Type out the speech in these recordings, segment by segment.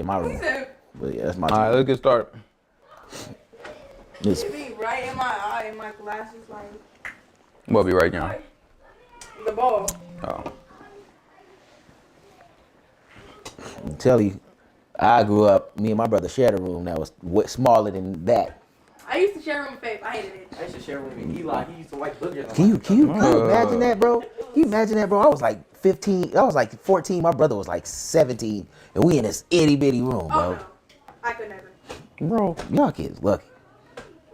in my room. But yeah, that's my. All right, let's get started. It's, It be right in my eye, in my glasses, like. What be right now? The ball. Oh. I'm telling you, I grew up. Me and my brother shared a room that was smaller than that. I used to share a room with Faith. I hated it. I used to share a room with Eli. He used to like boogers. Can you imagine that, bro? Can you imagine that, bro? I was like 15. I was like 14. My brother was like 17, and we in this itty bitty room, bro. Oh no, I could never. Bro, y'all kids lucky.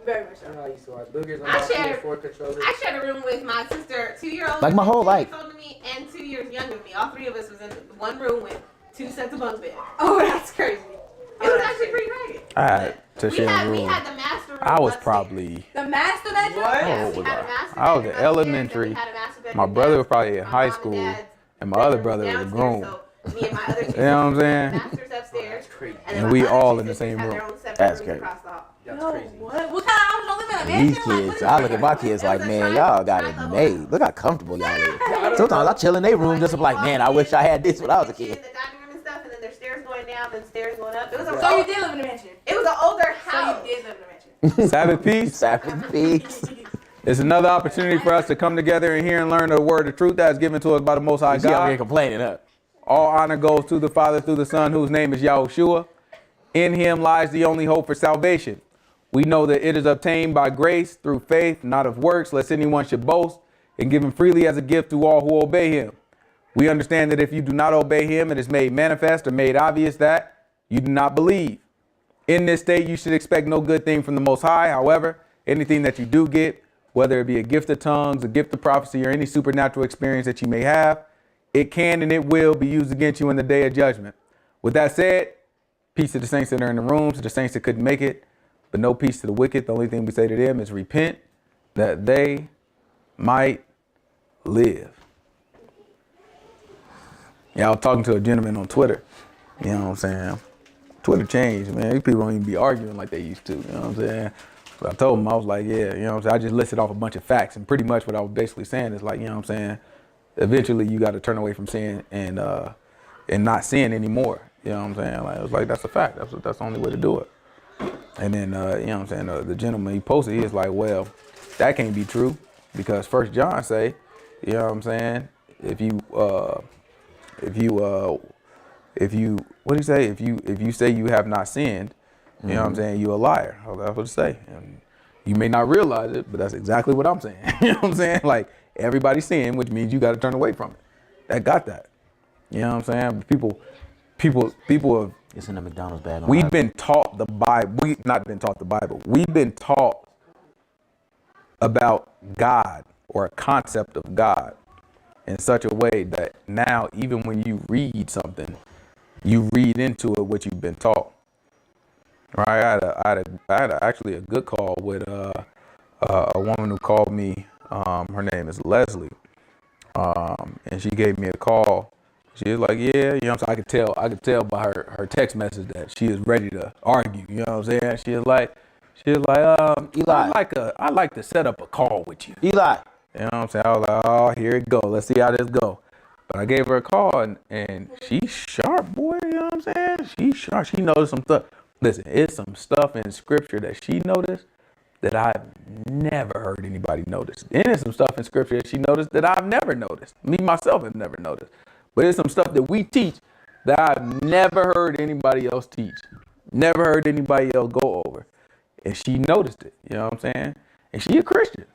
Very much so. I used to like boogers on I my shared- PS4 controller. I shared a room with my sister, 2-year-old. Like my whole life. 2 years older than me and 2 years younger than me. All 3 of us was in one room with 2 sets of bunk beds. Oh, that's crazy. It was actually pretty great. I had to We share a had room. the master room. I was upstairs. probably, The master bedroom. What? Yeah, old we was had I? a master I was bedroom in upstairs, elementary. and we had a master bedroom My brother was probably in downstairs. high My mom school, dad's and my other bedroom brother was downstairs, grown. So me and my other two You know what I'm saying? masters upstairs. That's crazy. And my we other all two in the sisters same had room. their own separate That's rooms crazy. across the hall. That's No, crazy. what kind of house don't live in a And these mansion? Like, what kids, is I that? look at my kids like, man, y'all got it made. Look how comfortable y'all is. Sometimes I chill in their room just like, man, I wish I had this when I was a The kid. dining room and stuff, and then there's stairs going down, and stairs going up. It was a So you did live in a mansion. It was an older So house. you did live in a mansion. Sabbath peace. Sabbath peace. It's another opportunity for us to come together and hear and learn the word of truth that is given to us by the Most High She out here God. complaining, huh? All honor goes to the Father through the Son, whose name is Yahushua. In him lies the only hope for salvation. We know that it is obtained by grace through faith, not of works, lest anyone should boast, and given freely as a gift to all who obey him. We understand that if you do not obey him, it is made manifest or made obvious that you do not believe. In this state, you should expect no good thing from the Most High. However, anything that you do get, whether it be a gift of tongues, a gift of prophecy, or any supernatural experience that you may have, it can and it will be used against you in the day of judgment. With that said, peace to the saints that are in the room, to the saints that couldn't make it, but no peace to the wicked. The only thing we say to them is repent that they might live. Yeah, I was talking to a gentleman on Twitter. You know what I'm saying? Twitter changed, man. These people don't even be arguing like they used to. You know what I'm saying? So I told him, I was like, yeah, you know what I'm saying? I just listed off a bunch of facts. And pretty much what I was basically saying is like, you know what I'm saying? Eventually you got to turn away from sin and not sin anymore. You know what I'm saying? Like, it was like, that's a fact. That's the only way to do it. And then, you know what I'm saying? The gentleman, he posted, he was like, well, that can't be true because 1 John say, you know what I'm saying? If you, what do you say? If you say you have not sinned, you know what I'm saying? You're a liar. Oh, that's what it say. And you may not realize it, but that's exactly what I'm saying. You know what I'm saying? Like everybody's sin, which means you got to turn away from it. That got that. You know what I'm saying? People have, It's in the McDonald's bag. we've been taught the Bible. We've not been taught the Bible. We've been taught about God or a concept of God in such a way that now even when you read something, you read into it what you've been taught. Right? I had actually a good call with a woman who called me. Her name is Leslie, and she gave me a call. She was like, yeah, you know what I'm saying? I could tell by her text message that she is ready to argue. You know what I'm saying? She was like, Eli, I like to set up a call with you. Eli. You know what I'm saying? I was like, oh, here it go. Let's see how this go. But I gave her a call and she's sharp, boy. You know what I'm saying? She's sharp. She knows some stuff. Listen, it's some stuff in scripture that she noticed that I've never heard anybody notice. And there's some stuff in scripture that she noticed that I've never noticed. Me, myself, have never noticed. But it's some stuff that we teach that I've never heard anybody else teach. Never heard anybody else go over. And she noticed it. You know what I'm saying? And she a Christian.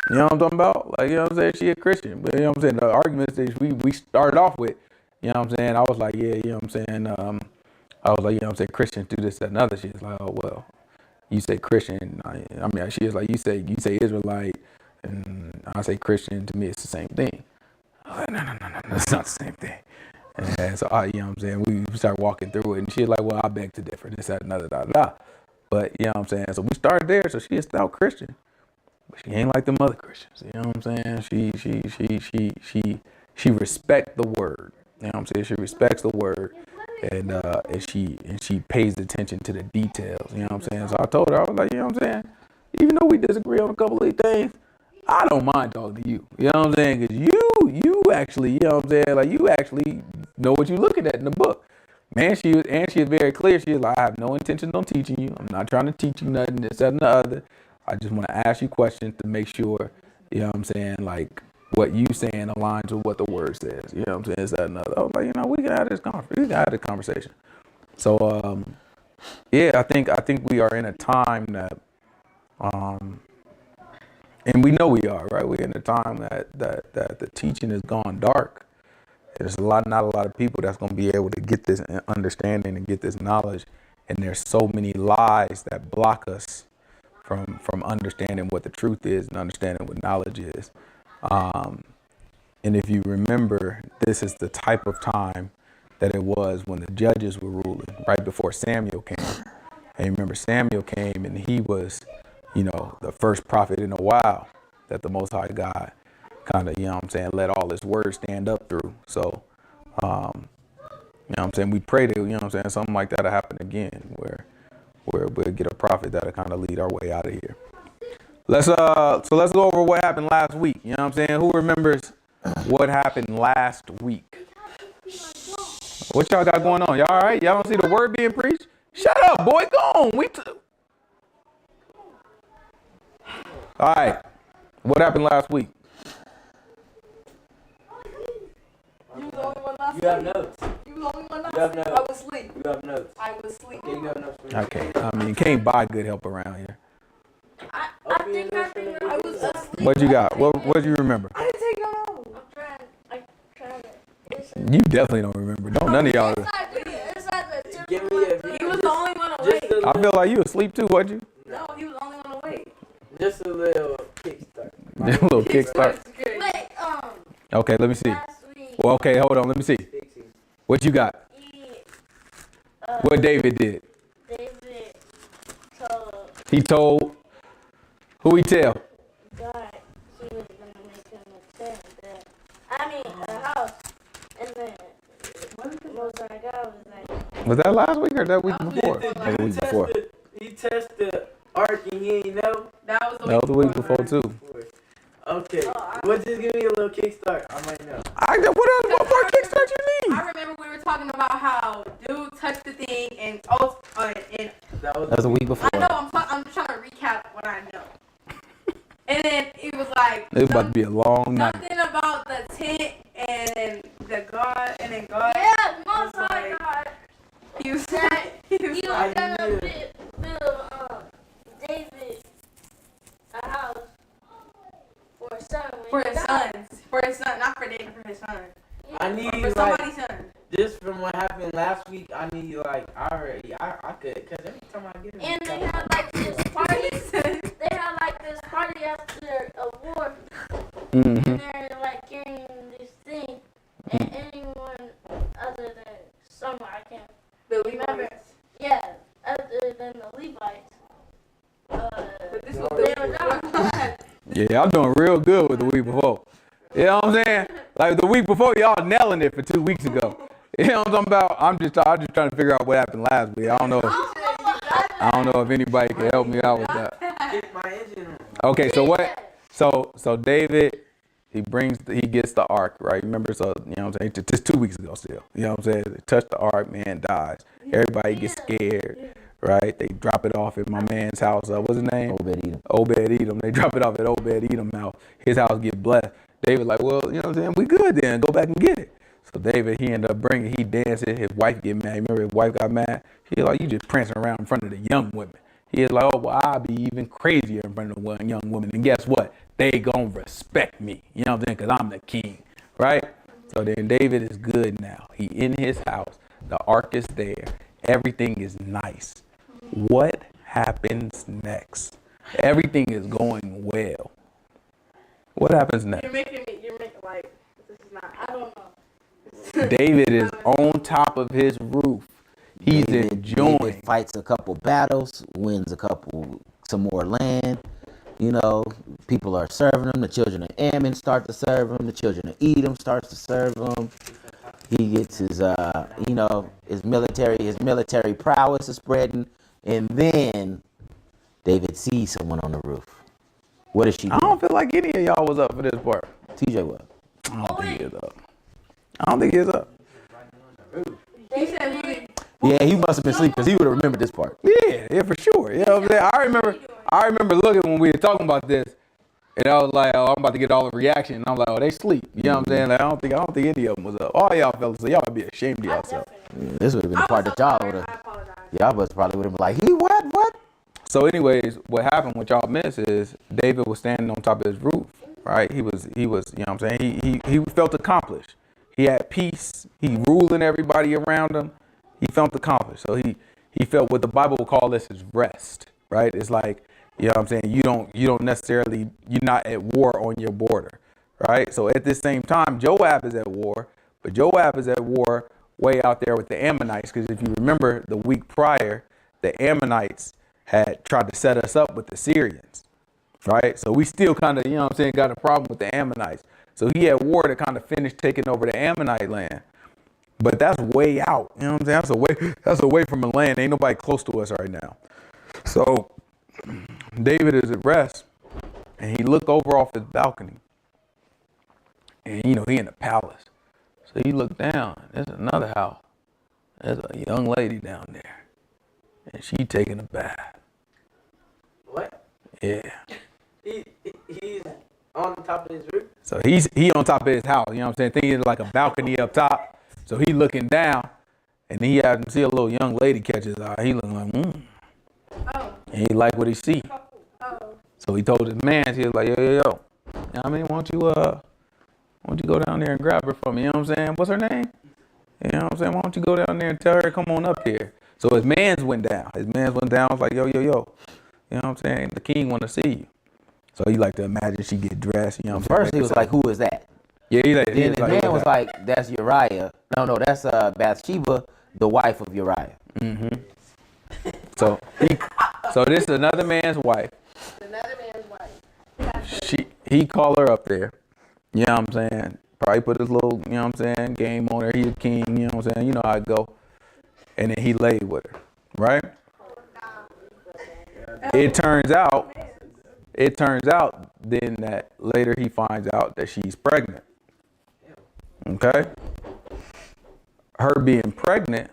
You know what I'm talking about? Like, you know what I'm saying? She a Christian. But you know what I'm saying? The arguments that we started off with, you know what I'm saying? I was like, yeah, you know what I'm saying? I was like, you know what I'm saying? Christians do this, that, and other. She was like, oh, well, you say Christian. I mean, she was like, you say Israelite. And I say Christian. To me, it's the same thing. I was like, no, it's not the same thing. And so, you know what I'm saying? We started walking through it. And she was like, well, I beg to differ. This, that, and other, da. But, you know what I'm saying? So we started there. So she is now Christian. But she ain't like them other Christians. You know what I'm saying? She respects the word. You know what I'm saying? She respects the word. And she pays attention to the details. You know what I'm saying? So I told her, I was like, you know what I'm saying? Even though we disagree on a couple of these things, I don't mind talking to you. You know what I'm saying? Because you actually, you know what I'm saying? Like, you actually know what you're looking at in the book. Man, she was very clear. She was like, I have no intention on teaching you. I'm not trying to teach you nothing, this, that, and the other. I just want to ask you questions to make sure, you know what I'm saying, like what you saying aligns with what the word says. You know what I'm saying? This, that, and the other. I was like, we can have this conversation. So yeah, I think we are in a time that and we know we are, right? We're in a time that the teaching has gone dark. There's not a lot of people that's going to be able to get this understanding and get this knowledge. And there's so many lies that block us from understanding what the truth is and understanding what knowledge is. And if you remember, this is the type of time that it was when the judges were ruling, right before Samuel came. And remember, Samuel came and he was, the first prophet in a while that the Most High God kind of, let all his words stand up through. So, we pray that, something like that'll happen again, where we'll get a prophet that'll kind of lead our way out of here. Let's go over what happened last week. You know what I'm saying? Who remembers what happened last week? What y'all got going on? Y'all all right? Y'all don't see the word being preached? Shut up, boy. Go on. All right. What happened last week? You was the only one last You have week. notes. You was the only one last You have week. notes. I was asleep. You have notes. I was asleep. Yeah, you have notes. Okay. You can't buy good help around here. I think I was asleep. What you got? What do you remember? I didn't take no notes. I'm trying to. You definitely don't remember. Don't none of y'all. Give me a He was the only one just awake. a I little, feel like you asleep too, wasn't you? No, he was the only one awake. just a little kickstart. A little kickstart. Wait, Okay, let me see. last week, Well, okay, hold on. Let me see. What you got? What David did? David told He told. Who he tell? God he was going to make him a tent. A house. And then Most High God was like, Was that last week or that week before? Did That was the week before. He tested the ark and he ain't know. That was That was the week before too. Okay. Well, just give me a little kickstart. I might know. What more kickstart you need? I remember we were talking about how dude touched the thing and and That was That was a week before. I know I'm trying to recap what I know. And then he was like It's about to be a long night. something about the tent and the God and then God yeah, Most High God. he was He was I going knew to build David a house for his son. for his son, not for David, for his son. I need For like somebody's son. just from what happened last week. I need like I could because every time I get in And they had like this party. They had like this party after a war. And they're like carrying this thing. And anyone other than someone I can't The remember. Levites. Yeah, other than the Levites. But this was They the were not. Yeah, y'all doing real good with the week before. You know what I'm saying? Like the week before, y'all nailing it for 2 weeks ago. You know what I'm talking about? I'm just trying to figure out what happened last week. I don't know if anybody can help me out with that. kick my engine on. Okay, so what? So David, he gets the ark, right? Remember, so you know what I'm saying? Just 2 weeks ago, still. You know what I'm saying? They touch the ark, man dies. Everybody gets scared, right? They drop it off at my man's house. What's his name? Obed-Edom. They drop it off at Obed-Edom's house. His house get blessed. David like, well, you know what I'm saying? We good then. Go back and get it. So David, he ended up he dancing. His wife get mad. Remember his wife got mad? He like, you just prancing around in front of the young women. He is like, oh, well, I'll be even crazier in front of the young women. And guess what? They gonna respect me. You know what I'm saying? Because I'm the king, right? So then David is good now. He in his house. The ark is there. Everything is nice. What happens next? Everything is going well. What happens next? You're making like this is not. I don't know. David is on top of his roof. He's enjoying. David fights a couple battles, wins some more land. You know, people are serving him. The children of Amnon start to serve him. The children of Edom starts to serve him. He gets his his military prowess is spreading, and then David sees someone on the roof. What is she I doing? don't feel like any of y'all was up for this part. TJ what? I don't think he is up. I don't think he is up. You said who did Yeah, he must have been asleep because he would have remembered this part. Yeah, for sure. You know what I'm saying? I remember looking when we were talking about this, and I was like, oh, I'm about to get all the reaction. And I'm like, oh, they sleep. You know what I'm saying? Like, I don't think any of them was up. All y'all fellas, so y'all would be ashamed of yourself. Yeah, this would have been the part that y'all would I have. apologize. Y'all was probably would have been like, he what? So, anyways, what happened? What y'all miss is David was standing on top of his roof, right? He was. You know what I'm saying? He felt accomplished. He had peace. He ruling everybody around him. He felt accomplished. So he felt what the Bible would call this is rest, right? It's like, you know what I'm saying? You don't necessarily, you're not at war on your border, right? So at this same time, Joab is at war, but Joab is at war way out there with the Ammonites. Because if you remember the week prior, the Ammonites had tried to set us up with the Syrians, right? So we still kind of, you know what I'm saying, got a problem with the Ammonites. So he had war to kind of finish taking over the Ammonite land. But that's way out. You know what I'm saying? That's away from the land. Ain't nobody close to us right now. So David is at rest, and he looked over off his balcony. And, you know, he in the palace. So he looked down. There's another house. There's a young lady down there. And she taking a bath. What? Yeah. He's on the top of his roof. So he on top of his house. You know what I'm saying? Thinking like a balcony up top. So he looking down, and he had to see a little young lady catch his eye. He looking like, Oh. And he like what he see. Oh. So he told his man, he was like, yo. You know what I mean, why don't you go down there and grab her for me? You know what I'm saying? What's her name? You know what I'm saying? Why don't you go down there and tell her, come on up here? So his man's went down. Was like, yo. You know what I'm saying? The king want to see you. So he like to imagine she get dressed. You know what I'm saying? First he was like, who is that? Yeah, Then the man was like, that's Uriah. No, that's Bathsheba, the wife of Uriah. Mm-hmm. So this is another man's wife. Another man's wife. He called her up there. You know what I'm saying? Probably put his little, you know what I'm saying, game on her. He a king, you know what I'm saying? You know how it go. And then he laid with her, right? It turns out then that later he finds out that she's pregnant. Okay? Her being pregnant.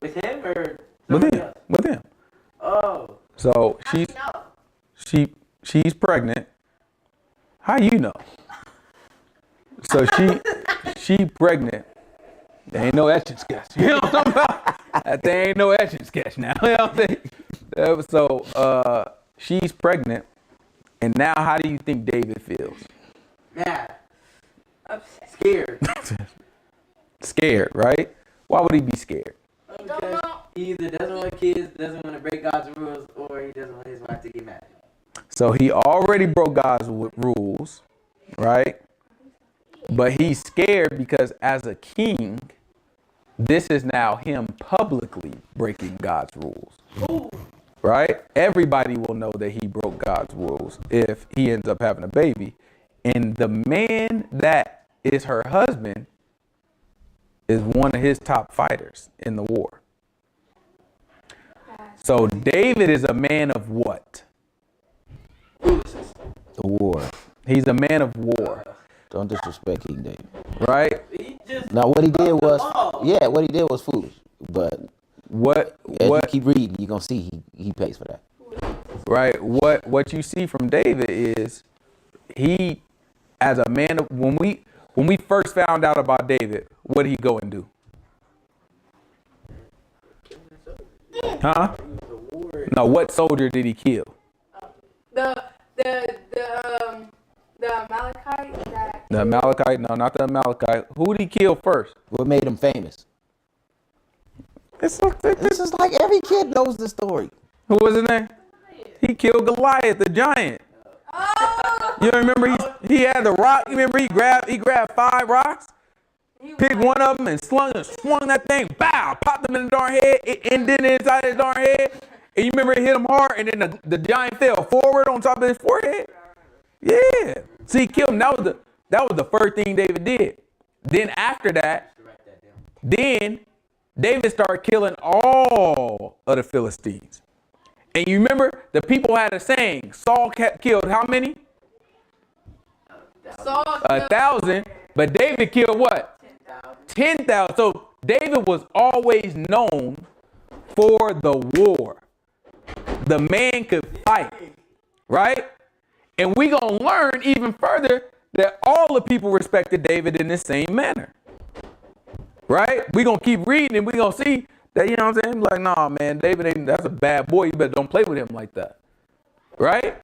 With him or With him. Oh. So she's pregnant. How you know? So she pregnant. There ain't no etch and sketch. You know what I'm talking about? There ain't no etch and sketch now. You know what I'm saying? So she's pregnant, and now how do you think David feels? Mad. Upset. Scared. Scared, right? Why would he be scared? Because he either doesn't want kids, doesn't want to break God's rules, or he doesn't want his wife to get mad. So he already broke God's rules, right? But he's scared because as a king, this is now him publicly breaking God's rules. Ooh. Right? Everybody will know that he broke God's rules if he ends up having a baby. And the man that is her husband is one of his top fighters in the war. So David is a man of what? The war. He's a man of war. Don't disrespect King David. Right? Now what he did was foolish. But as you keep reading, you're gonna see he pays for that. Right. What you see from David is he, as a man of, when we first found out about David, what did he go and do? Huh? No, what soldier did he kill? The Amalekite that. The Amalekite? No, not the Amalekite. Who did he kill first? What made him famous? This is like every kid knows the story. Who was his name? He killed Goliath, the giant. Oh. You remember he had the rock. You remember he grabbed 5 rocks, picked one of them and swung that thing. Bow, popped him in the darn head. It ended inside his darn head. And you remember it hit him hard, and then the giant fell forward on top of his forehead. Yeah. See, he killed him. That was the first thing David did. Then after that, David started killing all of the Philistines. And you remember the people had a saying, Saul killed how many? Saul 1,000. But David killed what? 10,000. So David was always known for the war. The man could fight, right? And we gonna learn even further that all the people respected David in the same manner, right? We gonna keep reading and we gonna see that, you know what I'm saying? Like, nah, man, David ain't, that's a bad boy. You better don't play with him like that, right?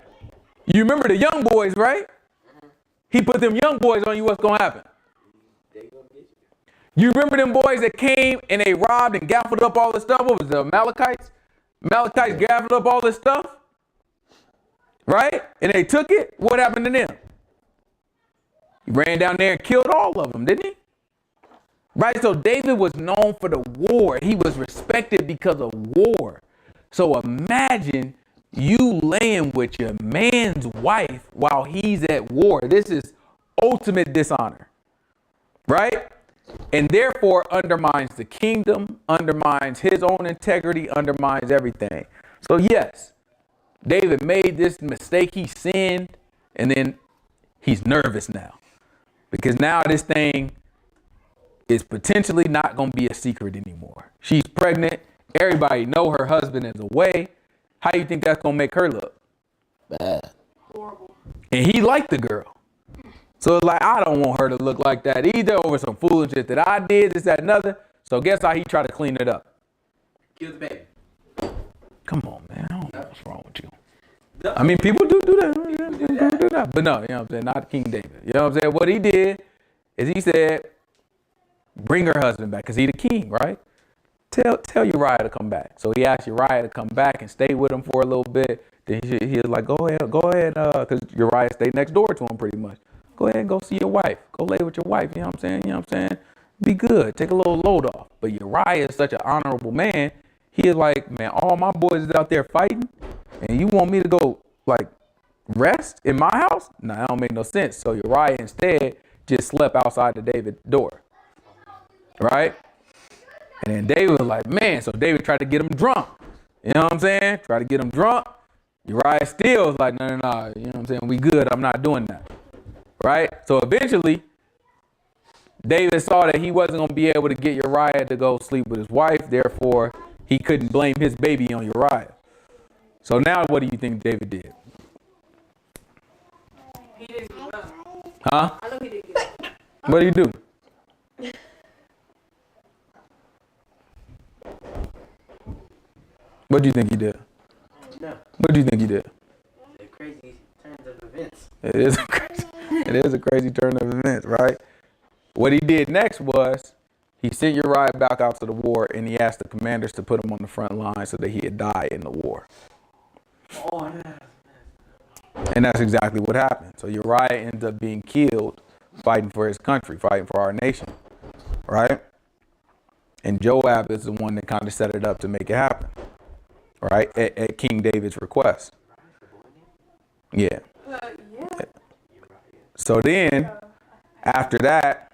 You remember the young boys, right? He put them young boys on you, what's gonna happen? You remember them boys that came and they robbed and gaffled up all the stuff? What was the Amalekites? Amalekites gaffled up all this stuff, right? And they took it. What happened to them? He ran down there and killed all of them, didn't he? Right? So David was known for the war. He was respected because of war. So imagine you laying with your man's wife while he's at war. This is ultimate dishonor, right? And therefore undermines the kingdom, undermines his own integrity, undermines everything. So yes, David made this mistake. He sinned, and then he's nervous now because now this thing is potentially not going to be a secret anymore. She's pregnant. Everybody know her husband is away. How do you think that's going to make her look? Bad. Horrible. And he liked the girl. So it's like, I don't want her to look like that either over some foolishness that I did, this, that, and other. So guess how he tried to clean it up? Kill the baby. Come on, man. I don't know what's wrong with you. I mean, people do that. But no, you know what I'm saying? Not King David. You know what I'm saying? What he did is he said, bring her husband back because he the king, right? Tell Uriah to come back. So he asked Uriah to come back and stay with him for a little bit. Then he was like, go ahead, because Uriah stayed next door to him pretty much. Go ahead and go see your wife. Go lay with your wife. You know what I'm saying? Be good. Take a little load off. But Uriah is such an honorable man. He is like, man, all my boys is out there fighting, and you want me to go, like, rest in my house? Nah, that don't make no sense. So Uriah instead just slept outside the David door, right? And then David was like, man, so David tried to get him drunk. You know what I'm saying? Try to get him drunk. Uriah still was like, no. You know what I'm saying? We good. I'm not doing that. Right? So eventually, David saw that he wasn't going to be able to get Uriah to go sleep with his wife. Therefore, he couldn't blame his baby on Uriah. So now what do you think David did? He didn't do well. Huh? I know he didn't get well. What do you do? What do you think he did? No. What do you think he did? The crazy turns of events. It is a crazy turn of events, right? What he did next was he sent Uriah back out to the war, and he asked the commanders to put him on the front line so that he had died in the war. Oh, And that's exactly what happened. So Uriah ends up being killed fighting for his country, fighting for our nation, right? And Joab is the one that kind of set it up to make it happen, right? At King David's request. Yeah. Yeah. So then, after that,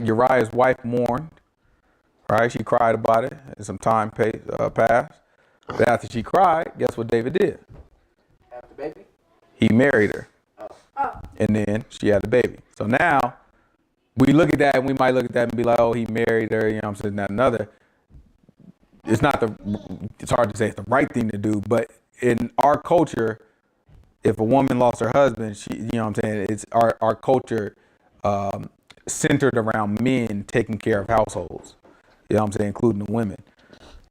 Uriah's wife mourned, right? She cried about it, and some time passed. But after she cried, guess what David did? have the baby? He married her. Oh. And then she had a baby. So now, we look at that and we might look at that and be like, oh, he married her, you know what I'm saying, that and another. It's hard to say it's the right thing to do, but in our culture, if a woman lost her husband, you know what I'm saying, it's our culture centered around men taking care of households, you know what I'm saying, including the women.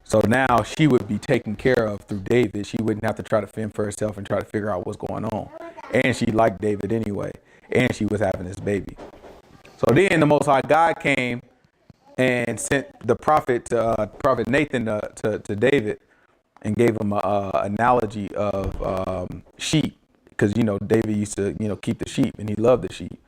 So now she would be taken care of through David. She wouldn't have to try to fend for herself and try to figure out what's going on. And she liked David anyway, and she was having this baby. So then the Most High God came and sent the prophet Nathan to David and gave him a analogy of sheep, because, you know, David used to, you know, keep the sheep and he loved the sheep.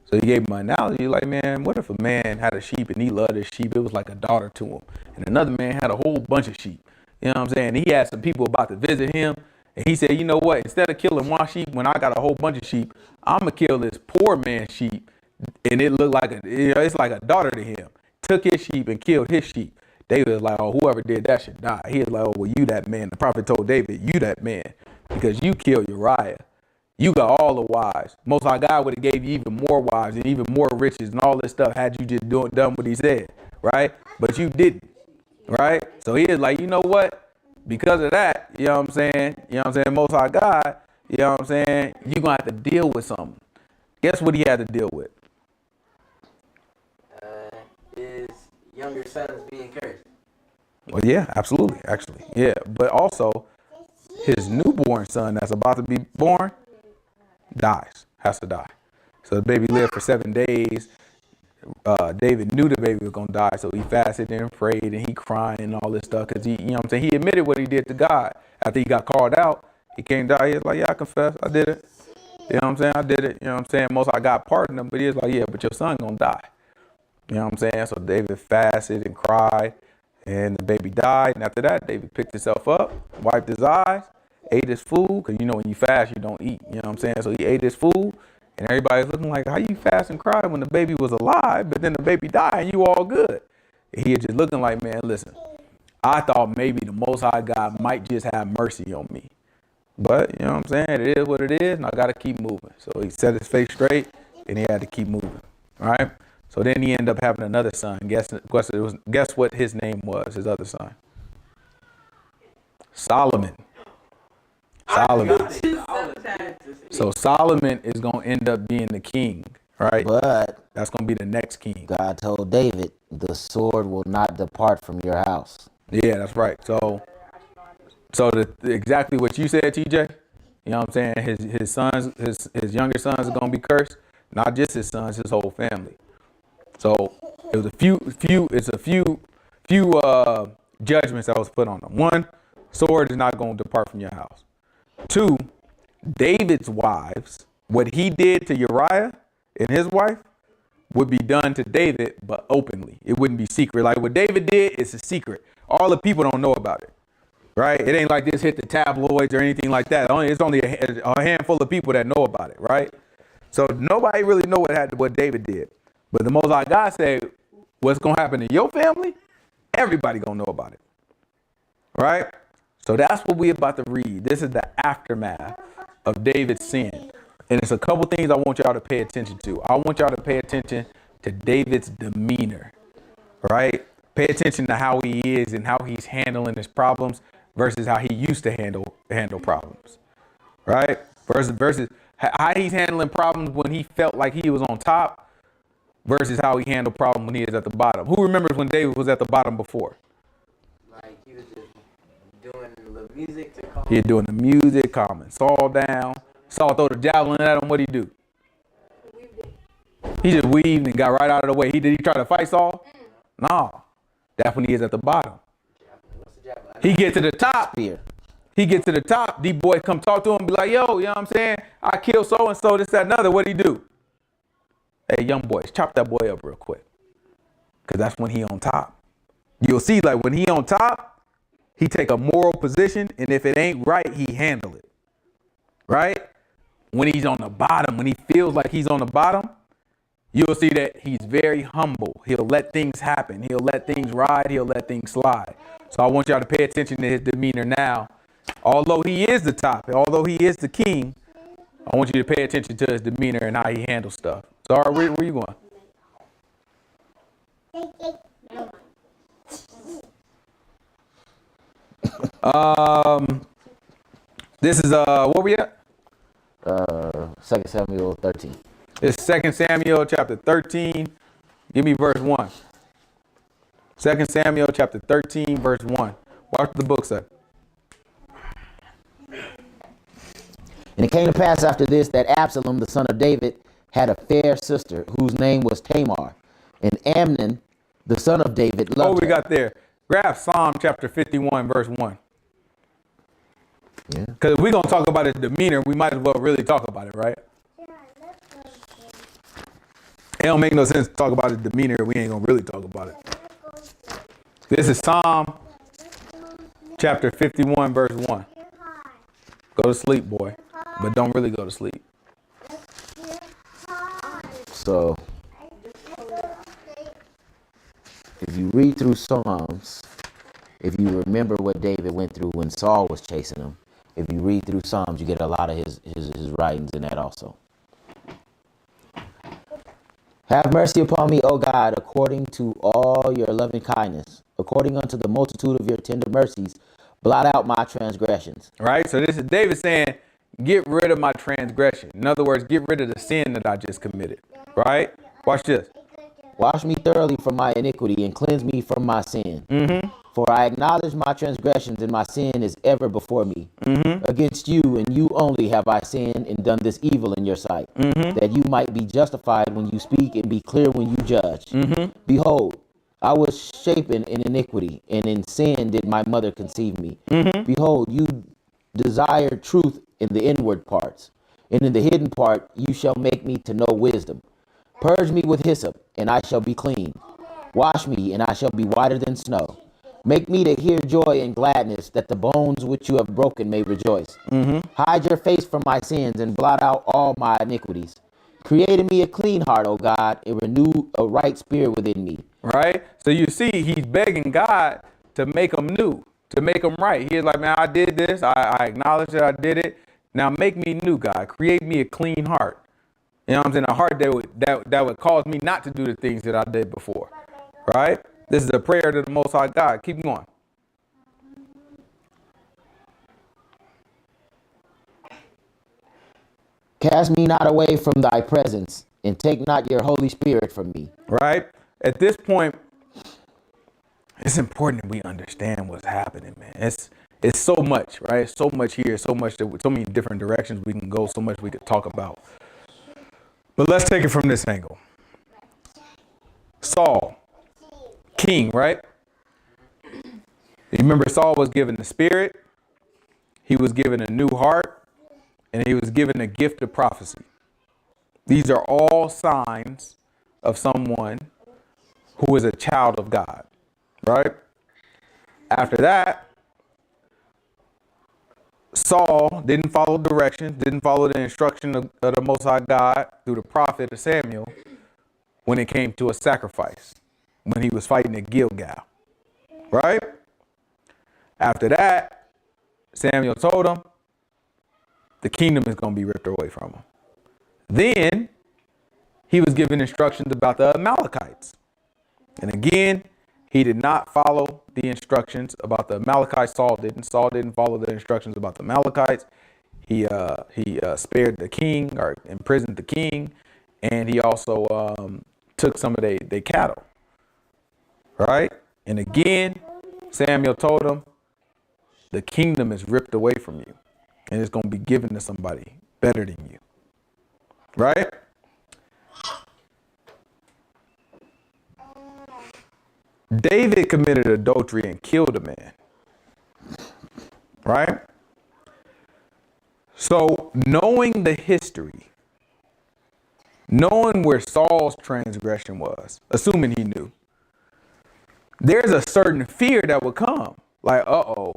So he gave him an analogy like, man, what if a man had a sheep and he loved his sheep? It was like a daughter to him. And another man had a whole bunch of sheep. You know what I'm saying? He had some people about to visit him. And he said, you know what? Instead of killing one sheep when I got a whole bunch of sheep, I'm going to kill this poor man's sheep. And it looked like it's like a daughter to him. Took his sheep and killed his sheep. David was like, oh, whoever did that should die. He was like, oh, well, you that man. The prophet told David, you that man, because you killed Uriah. You got all the wives. Most High God would have gave you even more wives and even more riches and all this stuff had you just done what he said, right? But you didn't, right? So he is like, you know what? Because of that, you know what I'm saying? You know what I'm saying? Most High God, you know what I'm saying? You're going to have to deal with something. Guess what he had to deal with? His younger sons being cursed. Well, yeah, absolutely, actually. Yeah, but also his newborn son that's about to be born has to die. So the baby lived for 7 days. David knew the baby was going to die, so he fasted and prayed and he crying and all this stuff because he, you know what I'm saying, he admitted what he did to God. After he got called out, he came down, he was like, yeah, I confess, I did it. You know what I'm saying? I did it. You know what I'm saying? Most I got pardoned him, but he was like, yeah, but your son going to die. You know what I'm saying? So David fasted and cried, and the baby died. And after that, David picked himself up, wiped his eyes, ate his food. Because, you know, when you fast, you don't eat. You know what I'm saying? So he ate his food, and everybody's looking like, how you fast and cry when the baby was alive, but then the baby died and you all good? And he was just looking like, man, listen, I thought maybe the Most High God might just have mercy on me. But, you know what I'm saying? It is what it is, and I got to keep moving. So he set his face straight, and he had to keep moving. All right? So then he ended up having another son. Guess what his name was, his other son? Solomon. Solomon. So Solomon is going to end up being the king, right? But That's going to be the next king. God told David, the sword will not depart from your house. Yeah, that's right. So exactly what you said, TJ. You know what I'm saying? His sons, his younger sons are going to be cursed. Not just his sons, his whole family. So it was a few judgments that was put on them. One, sword is not going to depart from your house. Two, David's wives, what he did to Uriah and his wife would be done to David, but openly. It wouldn't be secret. Like what David did, it's a secret. All the people don't know about it, right? It ain't like this hit the tabloids or anything like that. It's only a handful of people that know about it, right? So nobody really know what David did. But the Most High God said, what's going to happen in your family, everybody going to know about it. Right? So that's what we're about to read. This is the aftermath of David's sin. And it's a couple things I want y'all to pay attention to. I want y'all to pay attention to David's demeanor. Right? Pay attention to how he is and how he's handling his problems versus how he used to handle problems. Right? Versus how he's handling problems when he felt like he was on top versus how he handled problems when he is at the bottom. Who remembers when David was at the bottom before? Like he was just doing the music to calm. He was doing the music, calming Saul down. Saul throw the javelin at him. What did he do? He just weaved and got right out of the way. Did he try to fight Saul? No. That's when he is at the bottom. He get to the top. Fear. He get to the top. These boys come talk to him, be like, yo, you know what I'm saying? I killed so and so, this, that, another. What did he do? Hey, young boys, chop that boy up real quick. Because that's when he on top. You'll see, like, when he on top, he take a moral position, and if it ain't right, he handle it. Right? When he's on the bottom, when he feels like he's on the bottom, you'll see that he's very humble. He'll let things happen. He'll let things ride. He'll let things slide. So I want y'all to pay attention to his demeanor now. Although he is the top, although he is the king, I want you to pay attention to his demeanor and how he handles stuff. So, all right, where you going? This is where we at? 2 Samuel 13. It's 2 Samuel chapter 13. Give me verse 1. 2 Samuel chapter 13, verse 1. Watch what the book say. And it came to pass after this that Absalom, the son of David, had a fair sister whose name was Tamar. And Amnon, the son of David, loved What we her. got there? Grab Psalm chapter 51, verse 1. Yeah. Because if we're going to talk about his demeanor, we might as well really talk about it, right? It don't make no sense to talk about his demeanor if we ain't going to really talk about it. This is Psalm chapter 51, verse 1. Go to sleep, boy. But don't really go to sleep. So, if you read through Psalms, if you remember what David went through when Saul was chasing him, If you read through Psalms, you get a lot of his writings in that also. Have mercy upon me, O God, according to all your loving kindness, according unto the multitude of your tender mercies, blot out my transgressions. Right? So this is David saying, get rid of my transgression. In other words, get rid of the sin that I just committed. Right? Watch this. Wash me thoroughly from my iniquity and cleanse me from my sin. For I acknowledge my transgressions, and my sin is ever before me. Against you and you only have I sinned and done this evil in your sight, that you might be justified when you speak and be clear when you judge. Behold, I was shapen in iniquity, and in sin did my mother conceive me. Behold, you desire truth in the inward parts, and in the hidden part you shall make me to know wisdom. Purge me with hyssop, and I shall be clean. Wash me, and I shall be whiter than snow. Make me to hear joy and gladness, that the bones which you have broken may rejoice. Hide your face from my sins, and blot out all my iniquities. Create in me a clean heart, O God, and renew a right spirit within me. Right? So you see, he's begging God to make him new, to make him right. He's like, man, I did this. I acknowledge that I did it. Now make me new, God. Create me a clean heart. You know what I'm saying? A heart that would cause me not to do the things that I did before. Right? This is a prayer to the Most High God. Keep going. Cast me not away from thy presence, and take not your Holy Spirit from me. Right? At this point, it's important that we understand what's happening, man. It's so much, right? So much here, so much, so many different directions we can go, so much we could talk about. But let's take it from this angle. Saul, king, right? You remember Saul was given the spirit, he was given a new heart, and he was given a gift of prophecy. These are all signs of someone who is a child of God, right? After that, Saul didn't follow directions, didn't follow the instruction of the Most High God through the prophet of Samuel when it came to a sacrifice, when he was fighting at Gilgal, right? After that, Samuel told him the kingdom is going to be ripped away from him. Then he was given instructions about the Amalekites. And again, he did not follow the instructions about the Amalekites. Saul didn't follow the instructions about the Amalekites. He spared the king, or imprisoned the king, and he also took some of their cattle. Right? And again, Samuel told him, the kingdom is ripped away from you, and it's going to be given to somebody better than you. Right? David committed adultery and killed a man. Right? So knowing the history, knowing where Saul's transgression was, assuming he knew, there's a certain fear that would come. Like, uh-oh,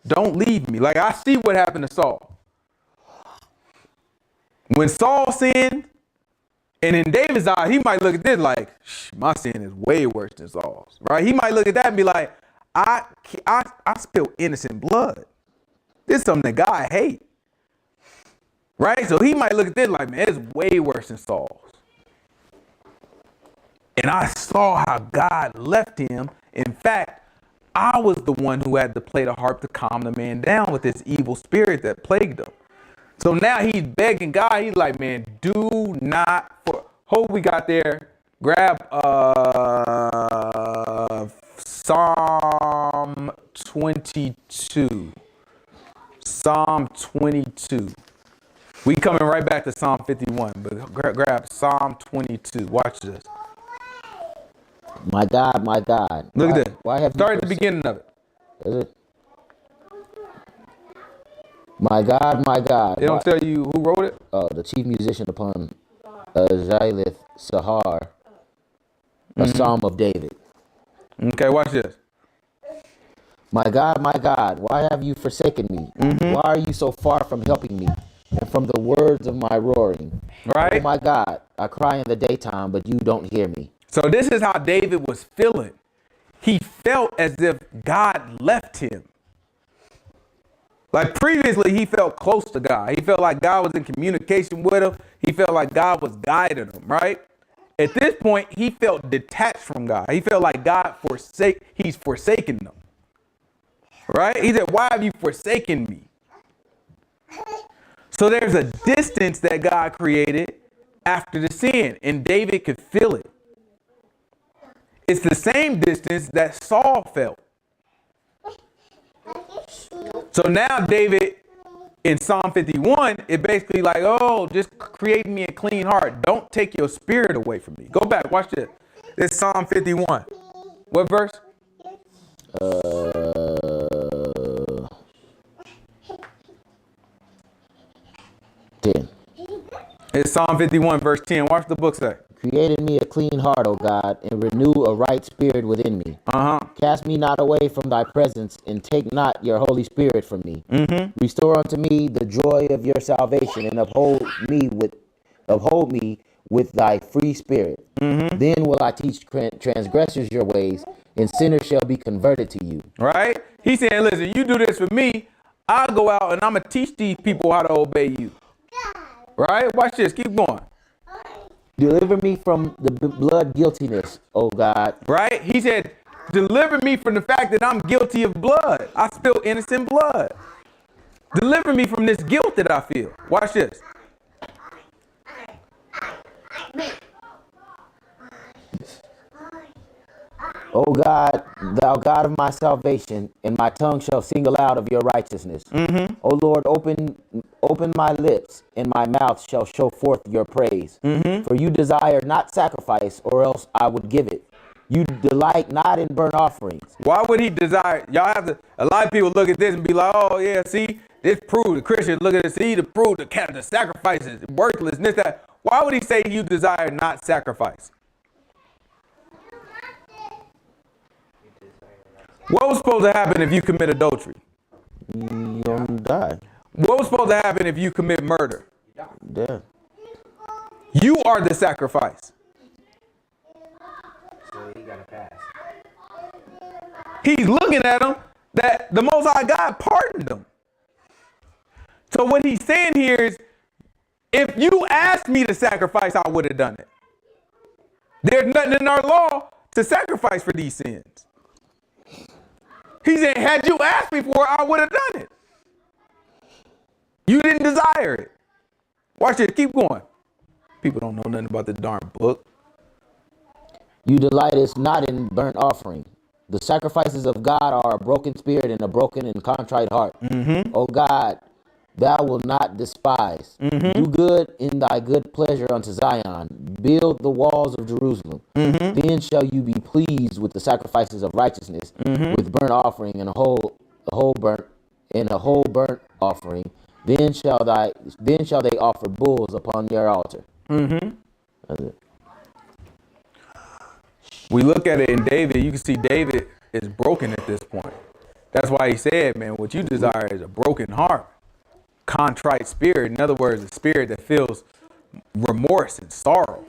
don't leave me. Like, I see what happened to Saul. When Saul sinned, and in David's eye, he might look at this like, my sin is way worse than Saul's, right? He might look at that and be like, I spilled innocent blood. This is something that God hates, right? So he might look at this like, man, it's way worse than Saul's. And I saw how God left him. In fact, I was the one who had to play the harp to calm the man down with this evil spirit that plagued him. So now he's begging God. He's like, man, do not. Hope we got there. Grab Psalm 22. Psalm 22. We coming right back to Psalm 51, but grab Psalm 22. Watch this. My God, my God. Look at this. Why have Start at the beginning of it. Is it? My God, my God. They don't tell you who wrote it? Oh, the chief musician upon Zilith Sahar, a psalm of David. Okay, watch this. My God, why have you forsaken me? Why are you so far from helping me and from the words of my roaring? Right? Oh my God, I cry in the daytime, but you don't hear me. So this is how David was feeling. He felt as if God left him. Like previously, he felt close to God. He felt like God was in communication with him. He felt like God was guiding him, right? At this point, he felt detached from God. He felt like he's forsaken them, right? He said, why have you forsaken me? So there's a distance that God created after the sin, and David could feel it. It's the same distance that Saul felt. So now David in Psalm 51, it basically like, oh, just create me a clean heart. Don't take your spirit away from me. Go back, watch this. It's Psalm 51. What verse? 10. It's Psalm 51, verse 10. Watch the book say. Created me a clean heart, O God, and renew a right spirit within me. Cast me not away from thy presence, and take not your Holy Spirit from me. Restore unto me the joy of your salvation, and uphold me with thy free spirit. Then will I teach transgressors your ways, and sinners shall be converted to you. Right? He's saying, listen, you do this for me, I'll go out and I'm going to teach these people how to obey you. Right? Watch this. Keep going. Deliver me from the blood guiltiness, O God. Right? He said, deliver me from the fact that I'm guilty of blood. I spill innocent blood. Deliver me from this guilt that I feel. Watch this. O God, thou God of my salvation, and my tongue shall sing aloud of your righteousness. O Lord, open my lips, and my mouth shall show forth your praise. For you desire not sacrifice, or else I would give it. You delight not in burnt offerings. Why would he desire? Y'all have to, a lot of people look at this and be like, oh yeah, see, this proved the Christians look at this, see, to prove the sacrifices, worthless, this, that. Why would he say you desire not sacrifice? What was supposed to happen if you commit adultery? You're going to die. What was supposed to happen if you commit murder? Yeah. You are the sacrifice. So he got a pass. He's looking at them that the Most High God pardoned them. So what he's saying here is, if you asked me to sacrifice, I would have done it. There's nothing in our law to sacrifice for these sins. He said, had you asked me for it, I would have done it. You didn't desire it. Watch it. Keep going. People don't know nothing about the darn book. You delightest not in burnt offering. The sacrifices of God are a broken spirit and a broken and contrite heart. O God, thou wilt not despise. Do good in thy good pleasure unto Zion. Build the walls of Jerusalem. Then shall you be pleased with the sacrifices of righteousness, with burnt offering and a whole burnt offering. Then shall they offer bulls upon your altar. That's it. We look at it in David, you can see David is broken at this point. That's why he said, man, what you desire is a broken heart, contrite spirit. In other words, a spirit that feels remorse and sorrow.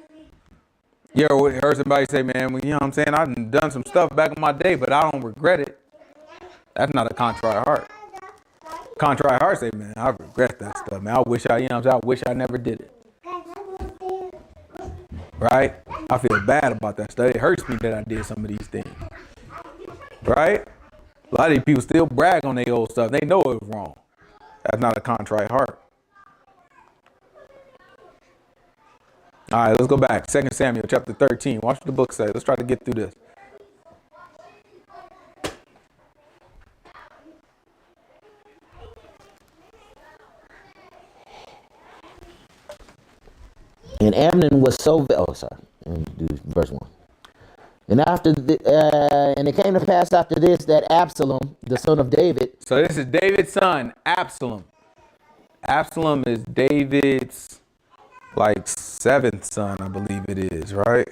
You ever heard somebody say, man, well, you know what I'm saying? I've done some stuff back in my day, but I don't regret it. That's not a contrite heart. Contrite heart say, man, I regret that stuff, man. I wish I never did it. Right? I feel bad about that stuff. It hurts me that I did some of these things. Right? A lot of these people still brag on their old stuff. They know it was wrong. That's not a contrite heart. All right, let's go back. 2 Samuel chapter 13. Watch what the book says. Let's try to get through this. And Amnon was so sorry. Let me do verse 1. And and it came to pass after this that Absalom, the son of David. So this is David's son, Absalom. Absalom is David's seventh son, I believe it is, right?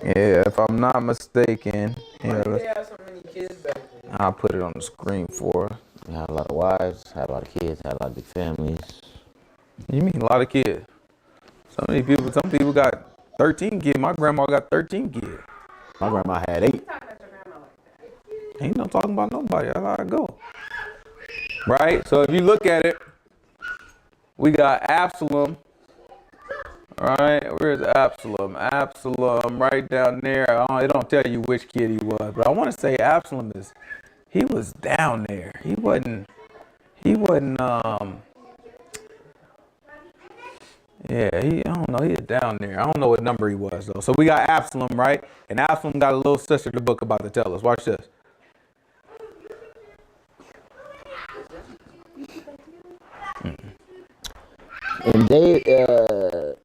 Yeah, if I'm not mistaken. Why did they have so many kids back then? I'll put it on the screen for her. He had a lot of wives, had a lot of kids, had a lot of big families. You mean a lot of kids? Some people got 13 kids. My grandma got 13 kids. My grandma had 8. Ain't no talking about nobody. That's how I go. right? So if you look at it, we got Absalom. All right, where's Absalom? Absalom right down there. It don't tell you which kid he was, but I want to say Absalom he was down there. He wasn't, I don't know, he was down there. I don't know what number he was, though. So we got Absalom, right? And Absalom got a little sister the book about to tell us. Watch this. And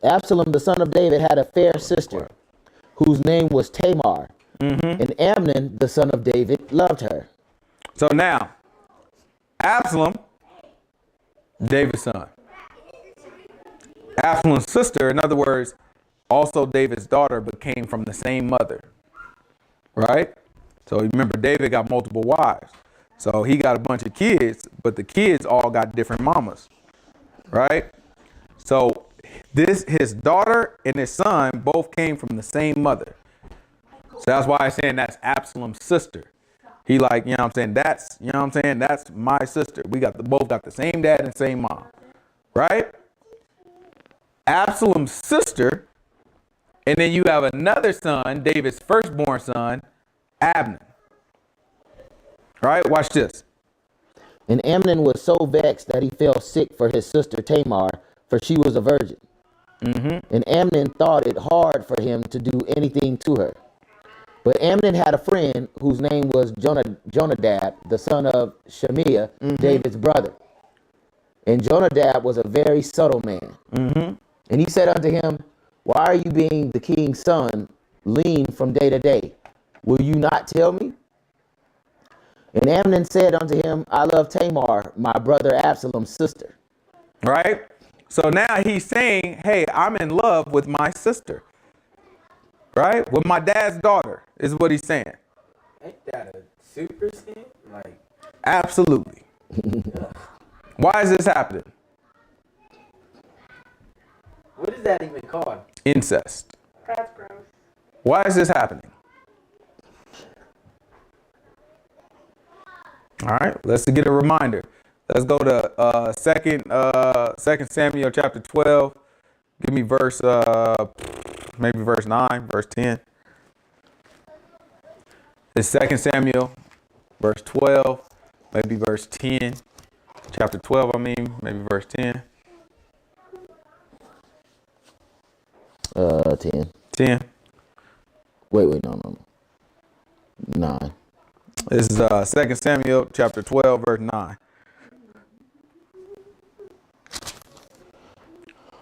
Absalom, the son of David, had a fair sister whose name was Tamar. And Amnon, the son of David, loved her. So now, Absalom, David's son. Absalom's sister, in other words, also David's daughter, but came from the same mother. Right? So remember, David got multiple wives. So he got a bunch of kids, but the kids all got different mamas. Right? So his daughter and his son both came from the same mother. So that's why I'm saying that's Absalom's sister. He like, you know what I'm saying? That's my sister. We both got the same dad and same mom. Right? Absalom's sister, and then you have another son, David's firstborn son, Amnon. Right? Watch this. And Amnon was so vexed that he fell sick for his sister Tamar, for she was a virgin. And Amnon thought it hard for him to do anything to her. But Amnon had a friend whose name was Jonadab, the son of Shemiah, David's brother. And Jonadab was a very subtle man. And he said unto him, why are you being the king's son, lean from day to day? Will you not tell me? And Amnon said unto him, I love Tamar, my brother Absalom's sister. Right? So now he's saying, hey, I'm in love with my sister. Right? With my dad's daughter, is what he's saying. Ain't that a super sin? Like, Absolutely. Why is this happening? what is that even called? Incest. That's gross. Why is this happening? All right, let's get a reminder. Let's go to Second Samuel chapter 12. Give me verse, maybe verse 9, verse 10. It's 2 Samuel, verse 12, maybe verse 10. Chapter 12, maybe verse 10. 10. 10. Wait, no. 9. This is 2 Samuel chapter 12, verse 9.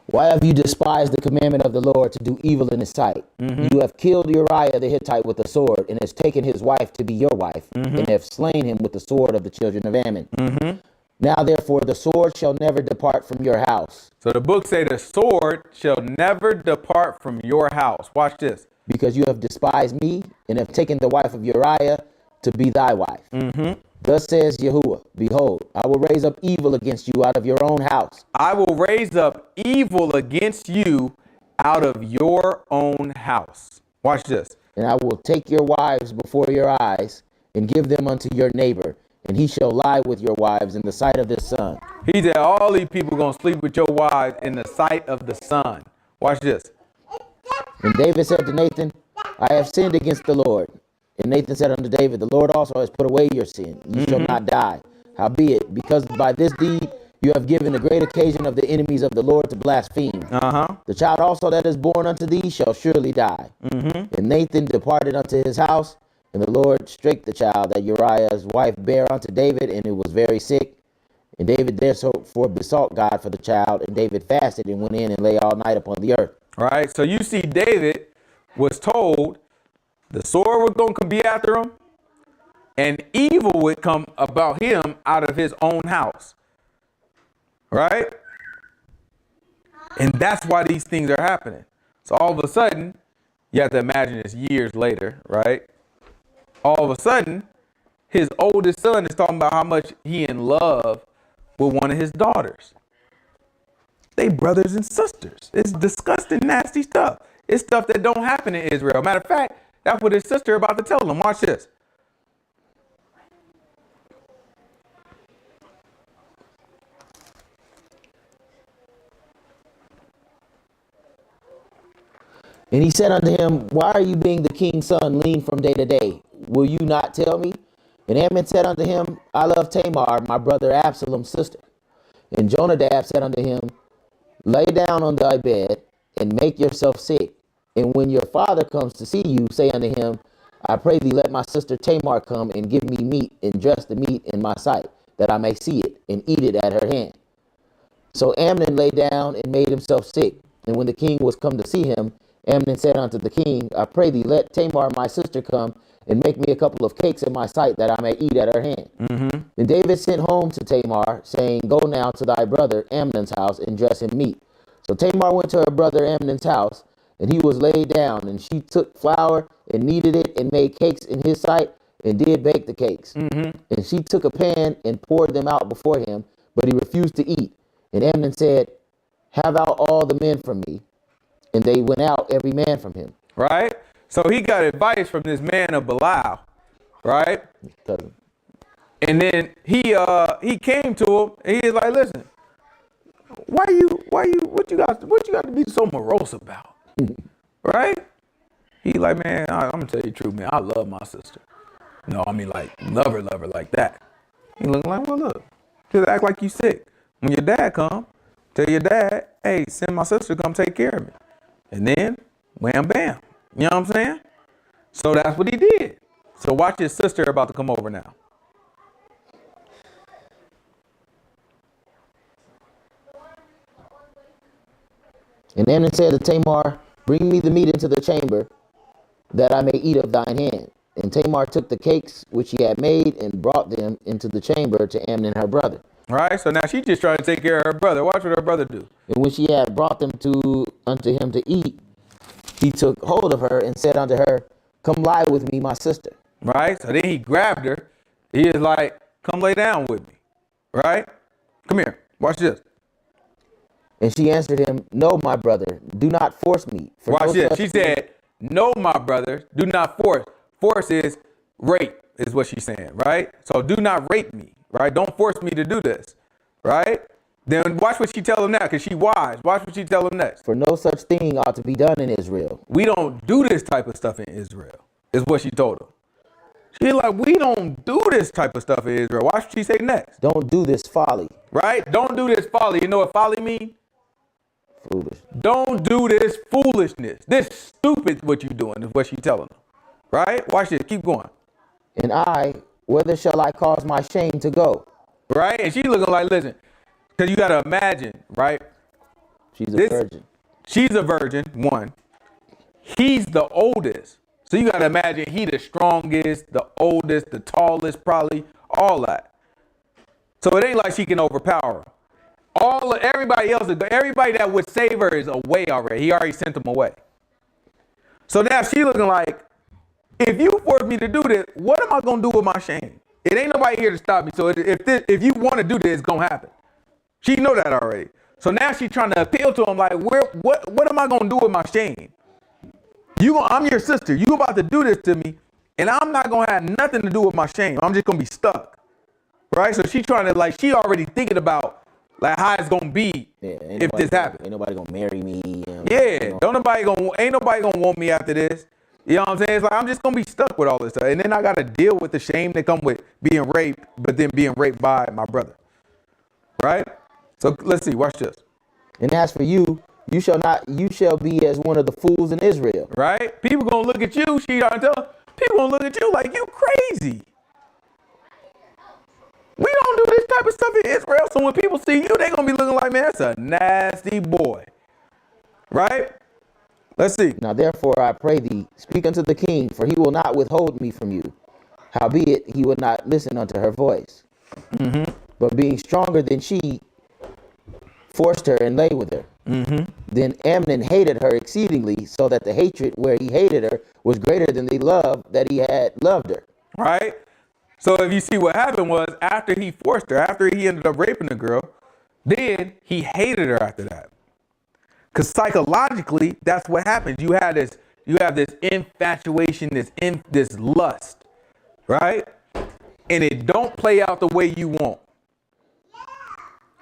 Why have you despised the commandment of the Lord to do evil in his sight? You have killed Uriah the Hittite with a sword, and has taken his wife to be your wife, and have slain him with the sword of the children of Ammon. Now therefore the sword shall never depart from your house. So the book say the sword shall never depart from your house. Watch this. Because you have despised me, and have taken the wife of Uriah to be thy wife. Thus says Yahuwah, behold, I will raise up evil against you out of your own house. I will raise up evil against you out of your own house. Watch this. And I will take your wives before your eyes, and give them unto your neighbor, and he shall lie with your wives in the sight of his son. He said all these people going to sleep with your wives in the sight of the sun. Watch this. And David said to Nathan, I have sinned against the Lord. And Nathan said unto David, the Lord also has put away your sin. You shall not die. Howbeit, because by this deed you have given a great occasion of the enemies of the Lord to blaspheme. The child also that is born unto thee shall surely die. And Nathan departed unto his house, and the Lord strake the child that Uriah's wife bare unto David, and it was very sick. And David therefore besought God for the child, and David fasted and went in and lay all night upon the earth. All right. So you see David was told the sword was going to be after him, and evil would come about him out of his own house. Right? And that's why these things are happening. So all of a sudden, you have to imagine it's years later, right? All of a sudden, his oldest son is talking about how much he in love with one of his daughters. They brothers and sisters. It's disgusting, nasty stuff. It's stuff that don't happen in Israel. Matter of fact, that's what his sister about to tell him. Watch this. And he said unto him, Why are you being the king's son lean from day to day? Will you not tell me? And Amnon said unto him, I love Tamar, my brother Absalom's sister. And Jonadab said unto him, Lay down on thy bed, and make yourself sick. And when your father comes to see you, say unto him, I pray thee, let my sister Tamar come and give me meat, and dress the meat in my sight, that I may see it, and eat it at her hand. So Amnon lay down and made himself sick. And when the king was come to see him, Amnon said unto the king, I pray thee, let Tamar my sister come and make me a couple of cakes in my sight, that I may eat at her hand. Then David sent home to Tamar, saying, Go now to thy brother Amnon's house, and dress him meat. So Tamar went to her brother Amnon's house, and he was laid down, and she took flour and kneaded it, and made cakes in his sight, and did bake the cakes. And she took a pan and poured them out before him, but he refused to eat. And Amnon said, Have out all the men from me. And they went out, every man from him. Right? So he got advice from this man of Belial, right? And then he came to him, and he's like, listen, what you got to be so morose about? Right? He like, man, I'm gonna tell you the truth, man. I love my sister. No, I mean like love her like that. He looking like, well, look, just act like you sick. When your dad come, tell your dad, hey, send my sister to come take care of me. And then, wham, bam. You know what I'm saying? So that's what he did. So watch his sister about to come over now. And Amnon said to Tamar, Bring me the meat into the chamber, that I may eat of thine hand. And Tamar took the cakes which he had made, and brought them into the chamber to Amnon her brother. All right, so now she just trying to take care of her brother. Watch what her brother do. And when she had brought them unto him to eat, he took hold of her and said unto her, Come lie with me, my sister. Right, so then he grabbed her. He is like, come lay down with me. Right? Come here. Watch this. And she answered him, No, my brother, do not force me. For Watch no this. such She thing- said, no, my brother, do not force. Force is rape, is what she's saying, right? So do not rape me, right? Don't force me to do this, right? Then watch what she tell him now, because she wise. Watch what she tell him next. For no such thing ought to be done in Israel. We don't do this type of stuff in Israel, is what she told him. She's like, we don't do this type of stuff in Israel. Watch what she say next. Don't do this folly. Right? Don't do this folly. You know what folly means? Foolish. Don't do this foolishness. This stupid what you doing is what she telling them. Right? Watch this. Keep going. And I, whither shall I cause my shame to go? Right? And she looking like, listen, because you got to imagine, right? She's a virgin. She's a virgin, one. He's the oldest. So you got to imagine he the strongest, the oldest, the tallest, probably, all that. So it ain't like she can overpower him. Everybody else, everybody that would save her is away already. He already sent them away. So now she looking like, if you force me to do this, what am I going to do with my shame? It ain't nobody here to stop me. So if you want to do this, it's going to happen. She know that already. So now she's trying to appeal to him like, what am I going to do with my shame? I'm your sister. You about to do this to me, and I'm not going to have nothing to do with my shame. I'm just going to be stuck. Right? So she's trying to, like, she already thinking about, like, how it's going to be if this happens. Ain't nobody gonna marry me. Yeah. Ain't nobody gonna want me after this. You know what I'm saying? It's like, I'm just going to be stuck with all this stuff. And then I got to deal with the shame that come with being raped, but then being raped by my brother. Right? So let's see. Watch this. And as for you, you shall be as one of the fools in Israel. Right? People going to look at you. People going to look at you like you crazy. We don't do this type of stuff in Israel. So when people see you, they going to be looking like, man, that's a nasty boy. Right? Let's see. Now therefore I pray thee, speak unto the king, for he will not withhold me from you. Howbeit he would not listen unto her voice. But being stronger than she, forced her and lay with her. Then Amnon hated her exceedingly, so that the hatred where he hated her was greater than the love that he had loved her. Right? So if you see what happened was, after he forced her, after he ended up raping the girl, then he hated her after that. Because psychologically, that's what happens. You have this infatuation, this lust, right? And it don't play out the way you want.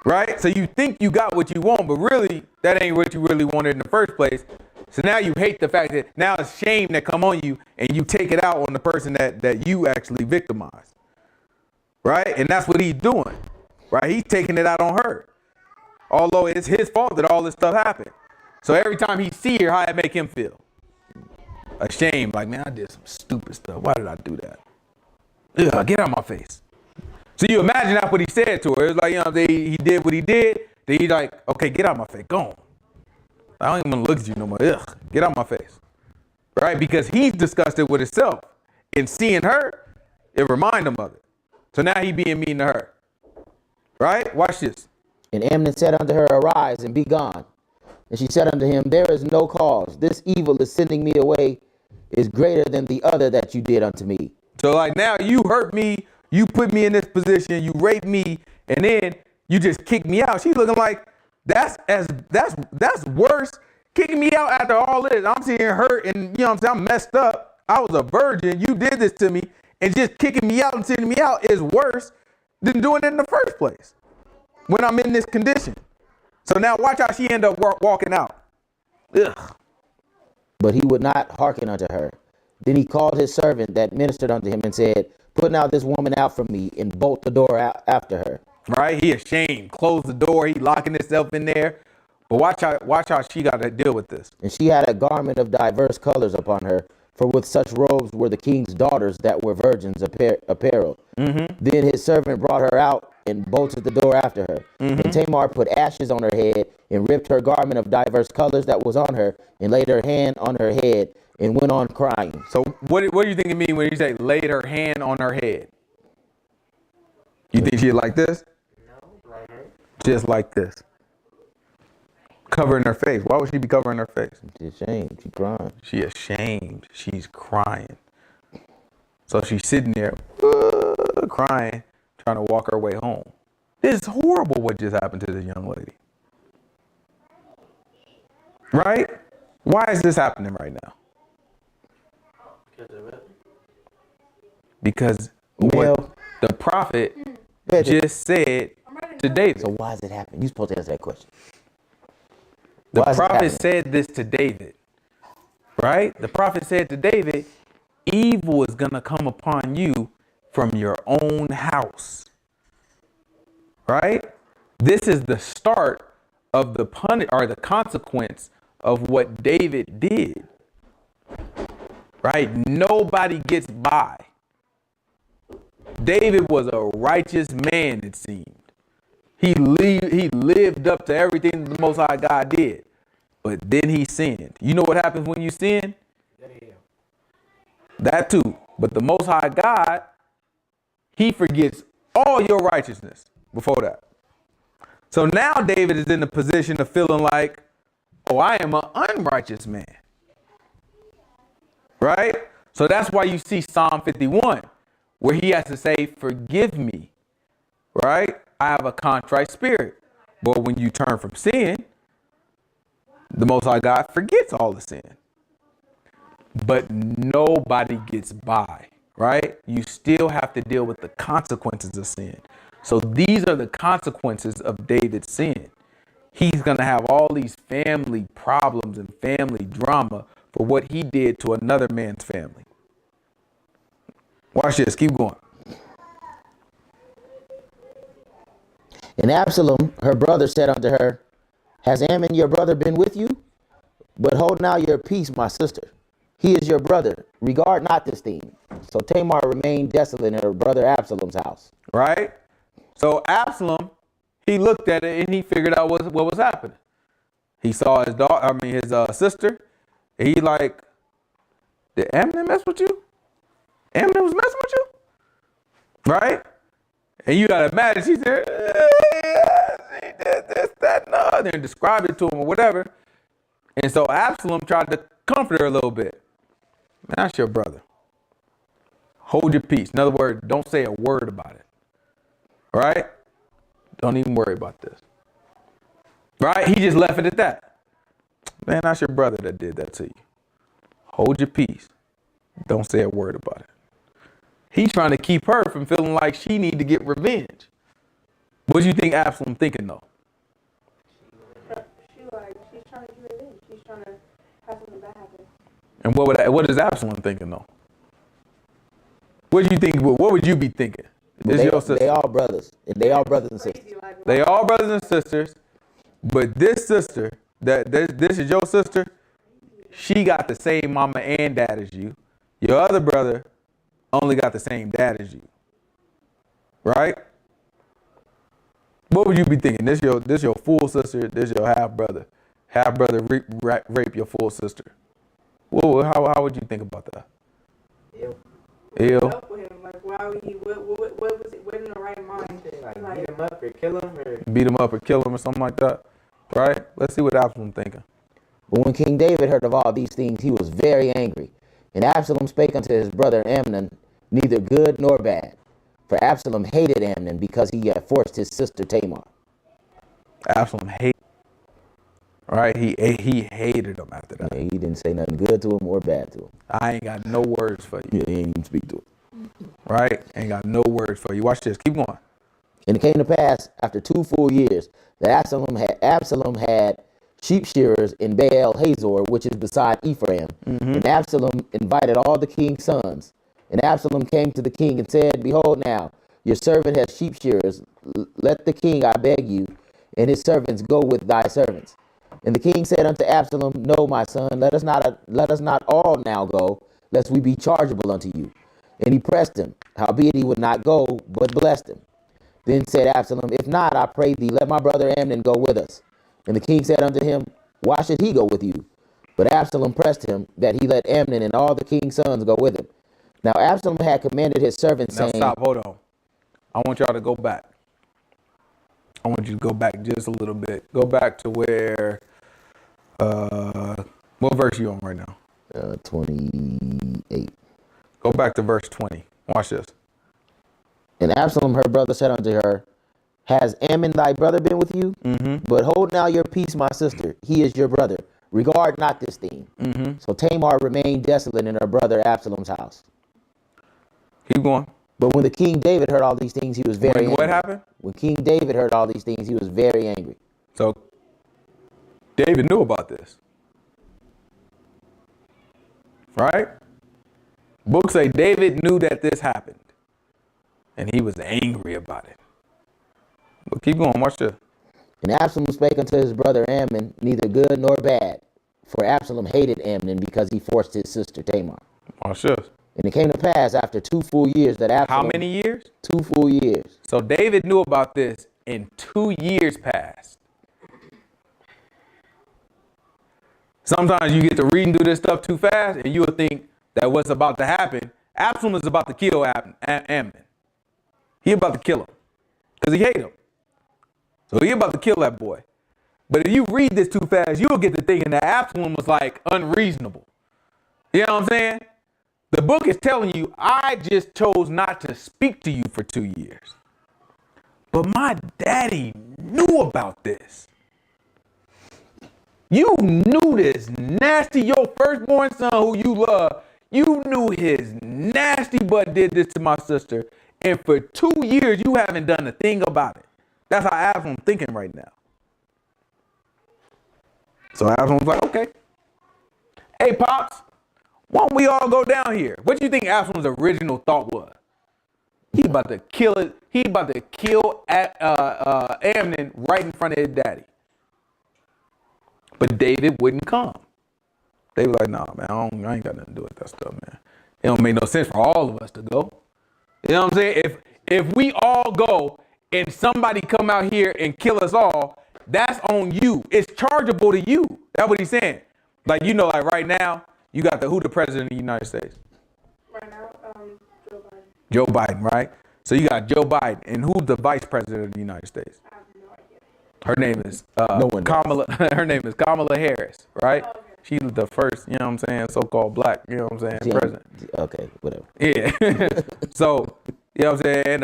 Right? So you think you got what you want, but really, that ain't what you really wanted in the first place. So now you hate the fact that now it's shame that come on you and you take it out on the person that you actually victimized. Right? And that's what he's doing. Right? He's taking it out on her. Although it's his fault that all this stuff happened. So every time he see her, how it make him feel? Ashamed. Like, man, I did some stupid stuff. Why did I do that? Ugh, get out of my face. So you imagine that's what he said to her. It was like, you know, he did what he did. Then he's like, okay, get out of my face. Go on. I don't even want to look at you no more. Ugh, get out of my face. Right? Because he's disgusted with himself. And seeing her, it remind him of it. So now he being mean to her. Right? Watch this. And Amnon said unto her, Arise and be gone. And she said unto him, There is no cause. This evil is sending me away is greater than the other that you did unto me. So like now you hurt me, you put me in this position, you raped me, and then you just kicked me out. She's looking like that's worse. Kicking me out after all this. I'm sitting here hurt and you know what I'm saying, I'm messed up. I was a virgin. You did this to me, and just kicking me out and sending me out is worse than doing it in the first place when I'm in this condition. So now watch how she end up walking out. Ugh. But he would not hearken unto her. Then he called his servant that ministered unto him and said, Put now this woman out from me, and bolt the door out after her. Right? He ashamed. Close the door. He locking himself in there. But watch how she got to deal with this. And she had a garment of diverse colors upon her, for with such robes were the king's daughters that were virgins apparelled. Mm-hmm. Then his servant brought her out and bolted the door after her. Mm-hmm. And Tamar put ashes on her head and ripped her garment of diverse colors that was on her and laid her hand on her head and went on crying. So what do you think it means when you say laid her hand on her head? You think she like this? No, like her. Just like this. Covering her face. Why would she be covering her face? She's ashamed. She's crying. She ashamed. She's crying. So she's sitting there crying, trying to walk her way home. This is horrible what just happened to this young lady. Right? Why is this happening right now? Because what the prophet just said to David. So why is it happening? You're supposed to answer that question. The prophet said this to David, right? The prophet said to David, evil is going to come upon you from your own house, right? This is the start of the the consequence of what David did, right? Nobody gets by. David was a righteous man, it seemed. He lived up to everything the Most High God did, but then he sinned. You know what happens when you sin? That too. But the Most High God, he forgets all your righteousness before that. So now David is in the position of feeling like, oh, I am an unrighteous man. Right? So that's why you see Psalm 51, where he has to say, forgive me. Right? I have a contrite spirit. But when you turn from sin, the Most High God forgets all the sin. But nobody gets by, right? You still have to deal with the consequences of sin. So these are the consequences of David's sin. He's going to have all these family problems and family drama for what he did to another man's family. Watch this. Keep going. And Absalom, her brother, said unto her, Has Amnon your brother been with you? But hold now your peace, my sister. He is your brother. Regard not this thing. So Tamar remained desolate in her brother Absalom's house. Right? So Absalom, he looked at it and he figured out what was happening. He saw his sister. And he like, did Amnon mess with you? Amnon was messing with you? Right? And you gotta imagine, she said, she did this, that, and the other, and described it to him or whatever. And so Absalom tried to comfort her a little bit. Man, that's your brother. Hold your peace. In other words, don't say a word about it. All right? Don't even worry about this. Right? He just left it at that. Man, that's your brother that did that to you. Hold your peace. Don't say a word about it. He's trying to keep her from feeling like she need to get revenge. What do you think Absalom thinking though? She's trying to get revenge. She's trying to have some And what is Absalom thinking though? What do you think? What would you be thinking? They all brothers. And they all brothers and sisters. They all brothers and sisters, but this sister, this is your sister, she got the same mama and dad as you. Your other brother only got the same dad as you. Right? What would you be thinking? This your full sister, this your half brother. Half brother rape your full sister. How would you think about that? Ew. Up with him. Like, why would he? What was it? What in the right mind? Like, beat him up or kill him or. Beat him up or kill him or something like that. Right? Let's see what Absalom thinking. But when King David heard of all these things, he was very angry. And Absalom spake unto his brother Amnon, neither good nor bad. For Absalom hated Amnon because he had forced his sister Tamar. Absalom hated. Right? He hated him after that. Yeah, he didn't say nothing good to him or bad to him. I ain't got no words for you. Yeah, he ain't even speak to him. Right? Ain't got no words for you. Watch this. Keep going. And it came to pass after 2 full years that Absalom had sheep shearers in Baal Hazor, which is beside Ephraim. And Absalom invited all the king's sons. And Absalom came to the king and said, Behold now, your servant has sheep shearers. Let the king, I beg you, and his servants go with thy servants. And the king said unto Absalom, No, my son, let us not all now go, lest we be chargeable unto you. And he pressed him, howbeit he would not go, but blessed him. Then said Absalom, If not, I pray thee, let my brother Amnon go with us. And the king said unto him, Why should he go with you? But Absalom pressed him, that he let Amnon and all the king's sons go with him. Now Absalom had commanded his servants, Now saying, stop. Hold on. I want y'all to go back. I want you to go back just a little bit. Go back to where, what verse you on right now? 28. Go back to verse 20. Watch this. And Absalom, her brother, said unto her, Has Amnon thy brother been with you? But hold now your peace, my sister. He is your brother. Regard not this thing. So Tamar remained desolate in her brother Absalom's house. Keep going. But when the king David heard all these things, he was very angry. What happened? When King David heard all these things, he was very angry. So David knew about this. Right? Books say David knew that this happened. And he was angry about it. But keep going. Watch this. And Absalom spake unto his brother Amnon, neither good nor bad. For Absalom hated Amnon because he forced his sister Tamar. Watch this. And it came to pass after 2 full years that Absalom... How many years? 2 full years. So David knew about this in 2 years past. Sometimes you get to reading through this stuff too fast and you'll think that what's about to happen, Absalom is about to kill Amnon. He about to kill him because he hates him. So he about to kill that boy. But if you read this too fast, you'll get to thinking that Absalom was like unreasonable. You know what I'm saying? The book is telling you, I just chose not to speak to you for 2 years. But my daddy knew about this. You knew this nasty, your firstborn son who you love, you knew his nasty butt did this to my sister. And for 2 years, you haven't done a thing about it. That's how Absalom's thinking right now. So Absalom's like, okay. Hey, Pops, why don't we all go down here? What do you think Absalom's original thought was? He about to kill it. He about to kill Amnon right in front of his daddy. But David wouldn't come. They were like, nah, man, I ain't got nothing to do with that stuff, man. It don't make no sense for all of us to go. You know what I'm saying? If we all go and somebody come out here and kill us all, that's on you. It's chargeable to you. That's what he's saying. Like, you know, like right now, you got who the president of the United States? Right now, Joe Biden. Joe Biden, right? So you got Joe Biden, and who's the vice president of the United States? I have no idea. Her name is No one knows. Kamala. Her name is Kamala Harris, right? Oh, okay. She's the first, you know what I'm saying, so-called black, you know what I'm saying, president. Okay, whatever. Yeah. So, you know what I'm saying, and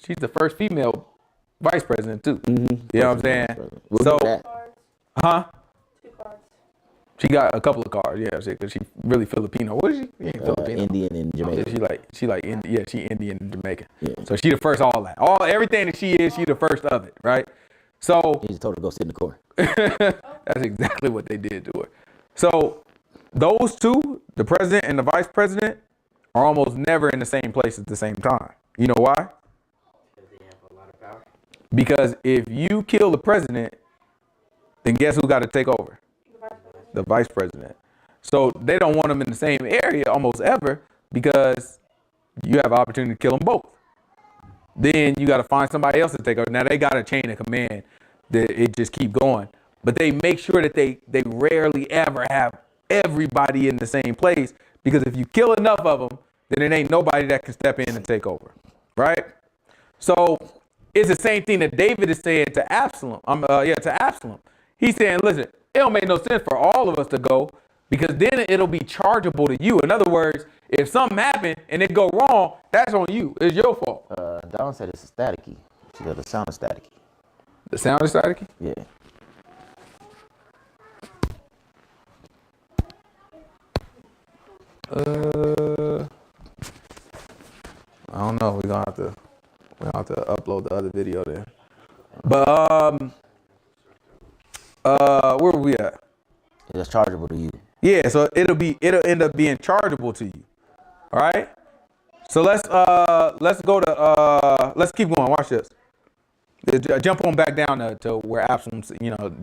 she's the first female vice president too. You know what I'm saying? We'll So, do that. huh? 2 cards. She got a couple of cars, yeah, because she really Filipino. What is she? She ain't Filipino. Indian and Jamaican. She Indian and Jamaican. Yeah. So she the first all that. Everything that she is, she the first of it, right? So He just told her to go sit in the corner. that's exactly what they did to her. So those two, the president and the vice president, are almost never in the same place at the same time. You know why? Because they have a lot of power. Because if you kill the president, then guess who got to take over? The vice president. So they don't want them in the same area almost ever because you have an opportunity to kill them both. Then you got to find somebody else to take over. Now they got a chain of command that it just keep going, but they make sure that they rarely ever have everybody in the same place, because if you kill enough of them, then it ain't nobody that can step in and take over, right? So it's the same thing that David is saying to Absalom. To Absalom. He's saying, listen, it don't make no sense for all of us to go, because then it'll be chargeable to you. In other words, if something happened and it go wrong, that's on you. It's your fault. Don said it's a staticky. She got the sound of staticky. The sound is staticky? Yeah. I don't know. We're gonna have to upload the other video there. But where were we at? It's chargeable to you. Yeah, so it'll end up being chargeable to you. All right. So let's keep going. Watch this. Jump on back down to where Absalom,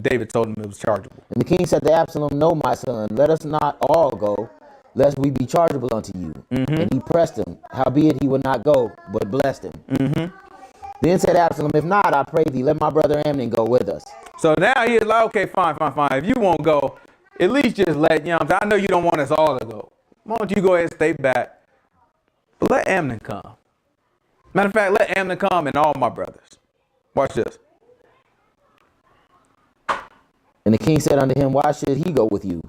David told him it was chargeable. And the king said to Absalom, "No, my son, let us not all go, lest we be chargeable unto you." And he pressed him, howbeit he would not go, but blessed him. Then said Absalom, "If not, I pray thee, let my brother Amnon go with us." So now he is like, okay, fine. If you won't go, at least just let, I know you don't want us all to go. Why don't you go ahead and stay back? But let Amnon come. Matter of fact, let Amnon come and all my brothers. Watch this. And the king said unto him, "Why should he go with you?"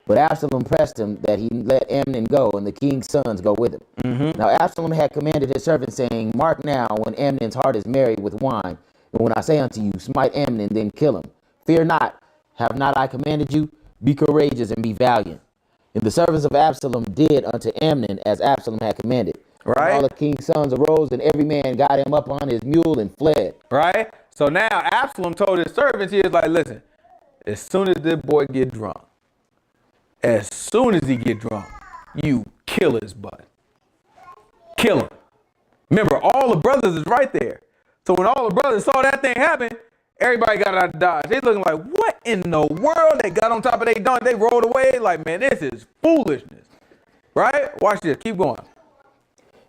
But Absalom pressed him that he let Amnon go, and the king's sons go with him. Now Absalom had commanded his servants, saying, "Mark now, when Amnon's heart is merry with wine, and when I say unto you, smite Amnon, then kill him. Fear not, have not I commanded you? Be courageous and be valiant." And the servants of Absalom did unto Amnon as Absalom had commanded. Right. And all the king's sons arose, and every man got him up on his mule and fled. Right? So now Absalom told his servants, he was like, listen, as soon as this boy get drunk, you kill his butt. Kill him. Remember, all the brothers is right there. So when all the brothers saw that thing happen, everybody got out of Dodge. They looking like, what in the world? They got on top of their donkey. They rolled away like, man, this is foolishness. Right? Watch this. Keep going.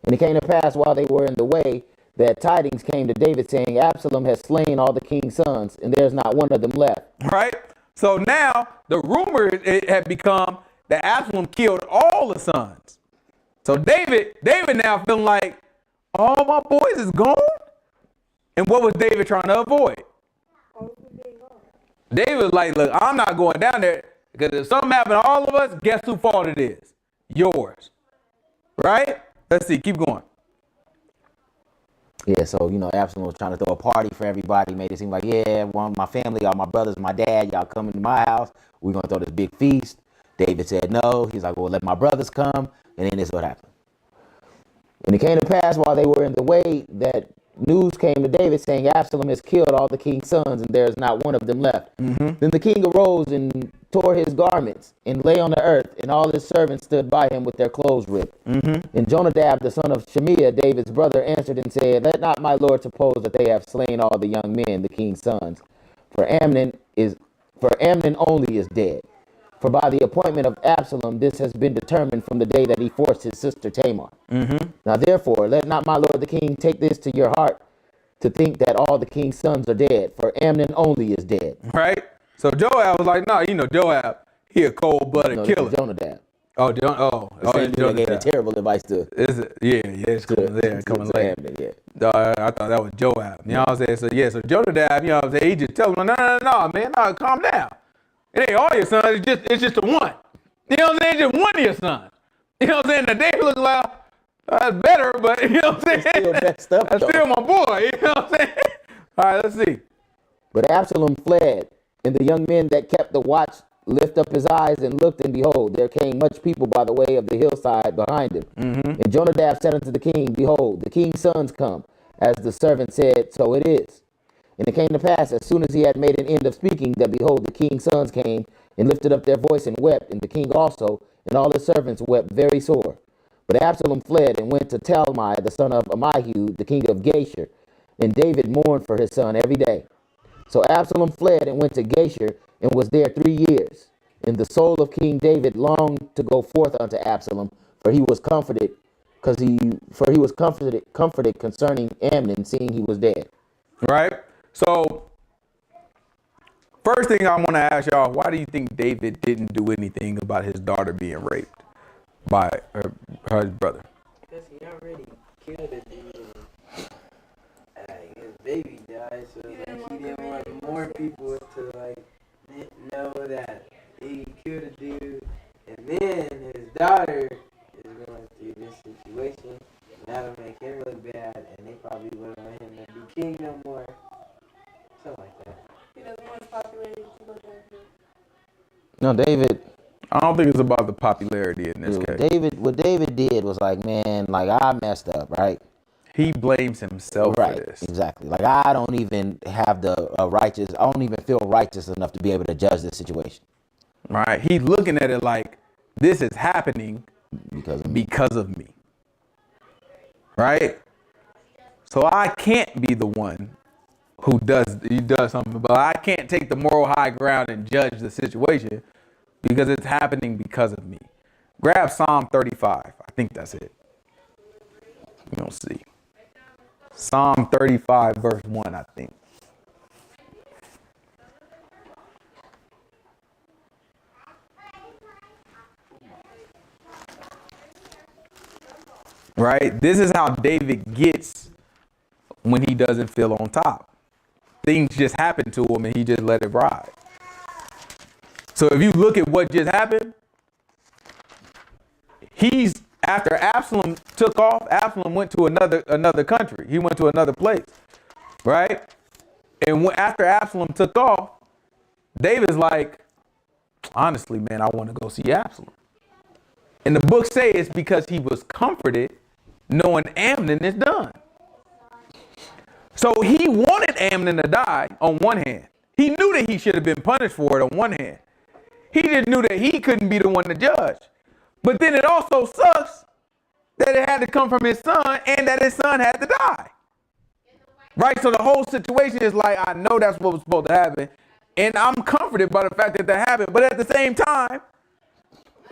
And it came to pass while they were in the way that tidings came to David, saying, "Absalom has slain all the king's sons, and there's not one of them left." Right? So now the rumor it had become that Absalom killed all the sons. So David now feeling like all my boys is gone. And what was David trying to avoid? David was like, look, I'm not going down there, because if something happened to all of us, guess whose fault it is? Yours. Right? Let's see. Keep going. Yeah, so, Absalom was trying to throw a party for everybody, made it seem like, yeah, one, my family, all my brothers, my dad, y'all coming to my house. We're going to throw this big feast. David said no. He's like, well, let my brothers come. And then this is what happened. And it came to pass while they were in the way that news came to David, saying, "Absalom has killed all the king's sons, and there is not one of them left." Then the king arose and tore his garments and lay on the earth, and all his servants stood by him with their clothes ripped. And Jonadab, the son of Shemiah, David's brother, answered and said, "Let not my lord suppose that they have slain all the young men, the king's sons. For Amnon only is dead. For by the appointment of Absalom, this has been determined from the day that he forced his sister Tamar. Now therefore, let not my lord the king take this to your heart, to think that all the king's sons are dead, for Amnon only is dead." Right? So Joab was like, no, Joab, he a cold-blooded killer. Jonadab. Oh, Same dude that gave the terrible advice to. It's coming there, coming later. Amnon, yeah. I thought that was Joab. You know what I'm saying? So Jonadab, he just tells him, no, man, calm down. It ain't all your sons, it's just the one. You know what I'm saying? It's just one of your sons. You know what I'm saying? Now David looks like, that's better, but you know what I'm saying? Still messed up, that's still my boy. You know what I'm saying? All right, let's see. But Absalom fled, and the young men that kept the watch lift up his eyes and looked, and behold, there came much people by the way of the hillside behind him. And Jonadab said unto the king, "Behold, the king's sons come, as the servant said, so it is." And it came to pass, as soon as he had made an end of speaking, that behold, the king's sons came and lifted up their voice and wept, and the king also and all his servants wept very sore. But Absalom fled and went to Talmai, the son of Ammihu, the king of Geshur, and David mourned for his son every day. So Absalom fled and went to Geshur and was there 3 years. And the soul of King David longed to go forth unto Absalom, for he was comforted, comforted concerning Amnon, seeing he was dead. Right? So, first thing I want to ask y'all, why do you think David didn't do anything about his daughter being raped by her brother? Because he already killed a dude. His baby died, so like, he didn't want more people to like know that he killed a dude. And then his daughter is going through this situation. And that'll make him look bad, and they probably wouldn't want him to be king no more. Something like that. He doesn't want his popularity to go down. No, David. I don't think it's about the popularity in this case. What David did was like, man, like I messed up, right? He blames himself for this. Exactly. Like I don't even have the righteous. I don't even feel righteous enough to be able to judge this situation. Right? He's looking at it like this is happening because of me. Right? So I can't be the one who does something, but I can't take the moral high ground and judge the situation because it's happening because of me. Grab Psalm 35. I think that's it. We don't see. Psalm 35 verse 1, I think. Right? This is how David gets when he doesn't feel on top. Things just happen to him and he just let it ride. So if you look at what just happened, after Absalom took off, Absalom went to another country. He went to another place, right? And after Absalom took off, David's like, honestly, man, I want to go see Absalom. And the book says it's because he was comforted knowing Amnon is done. So he wanted Amnon to die on one hand. He knew that he should have been punished for it on one hand. He just knew that he couldn't be the one to judge. But then it also sucks that it had to come from his son and that his son had to die. Right? So the whole situation is like, I know that's what was supposed to happen. And I'm comforted by the fact that that happened. But at the same time,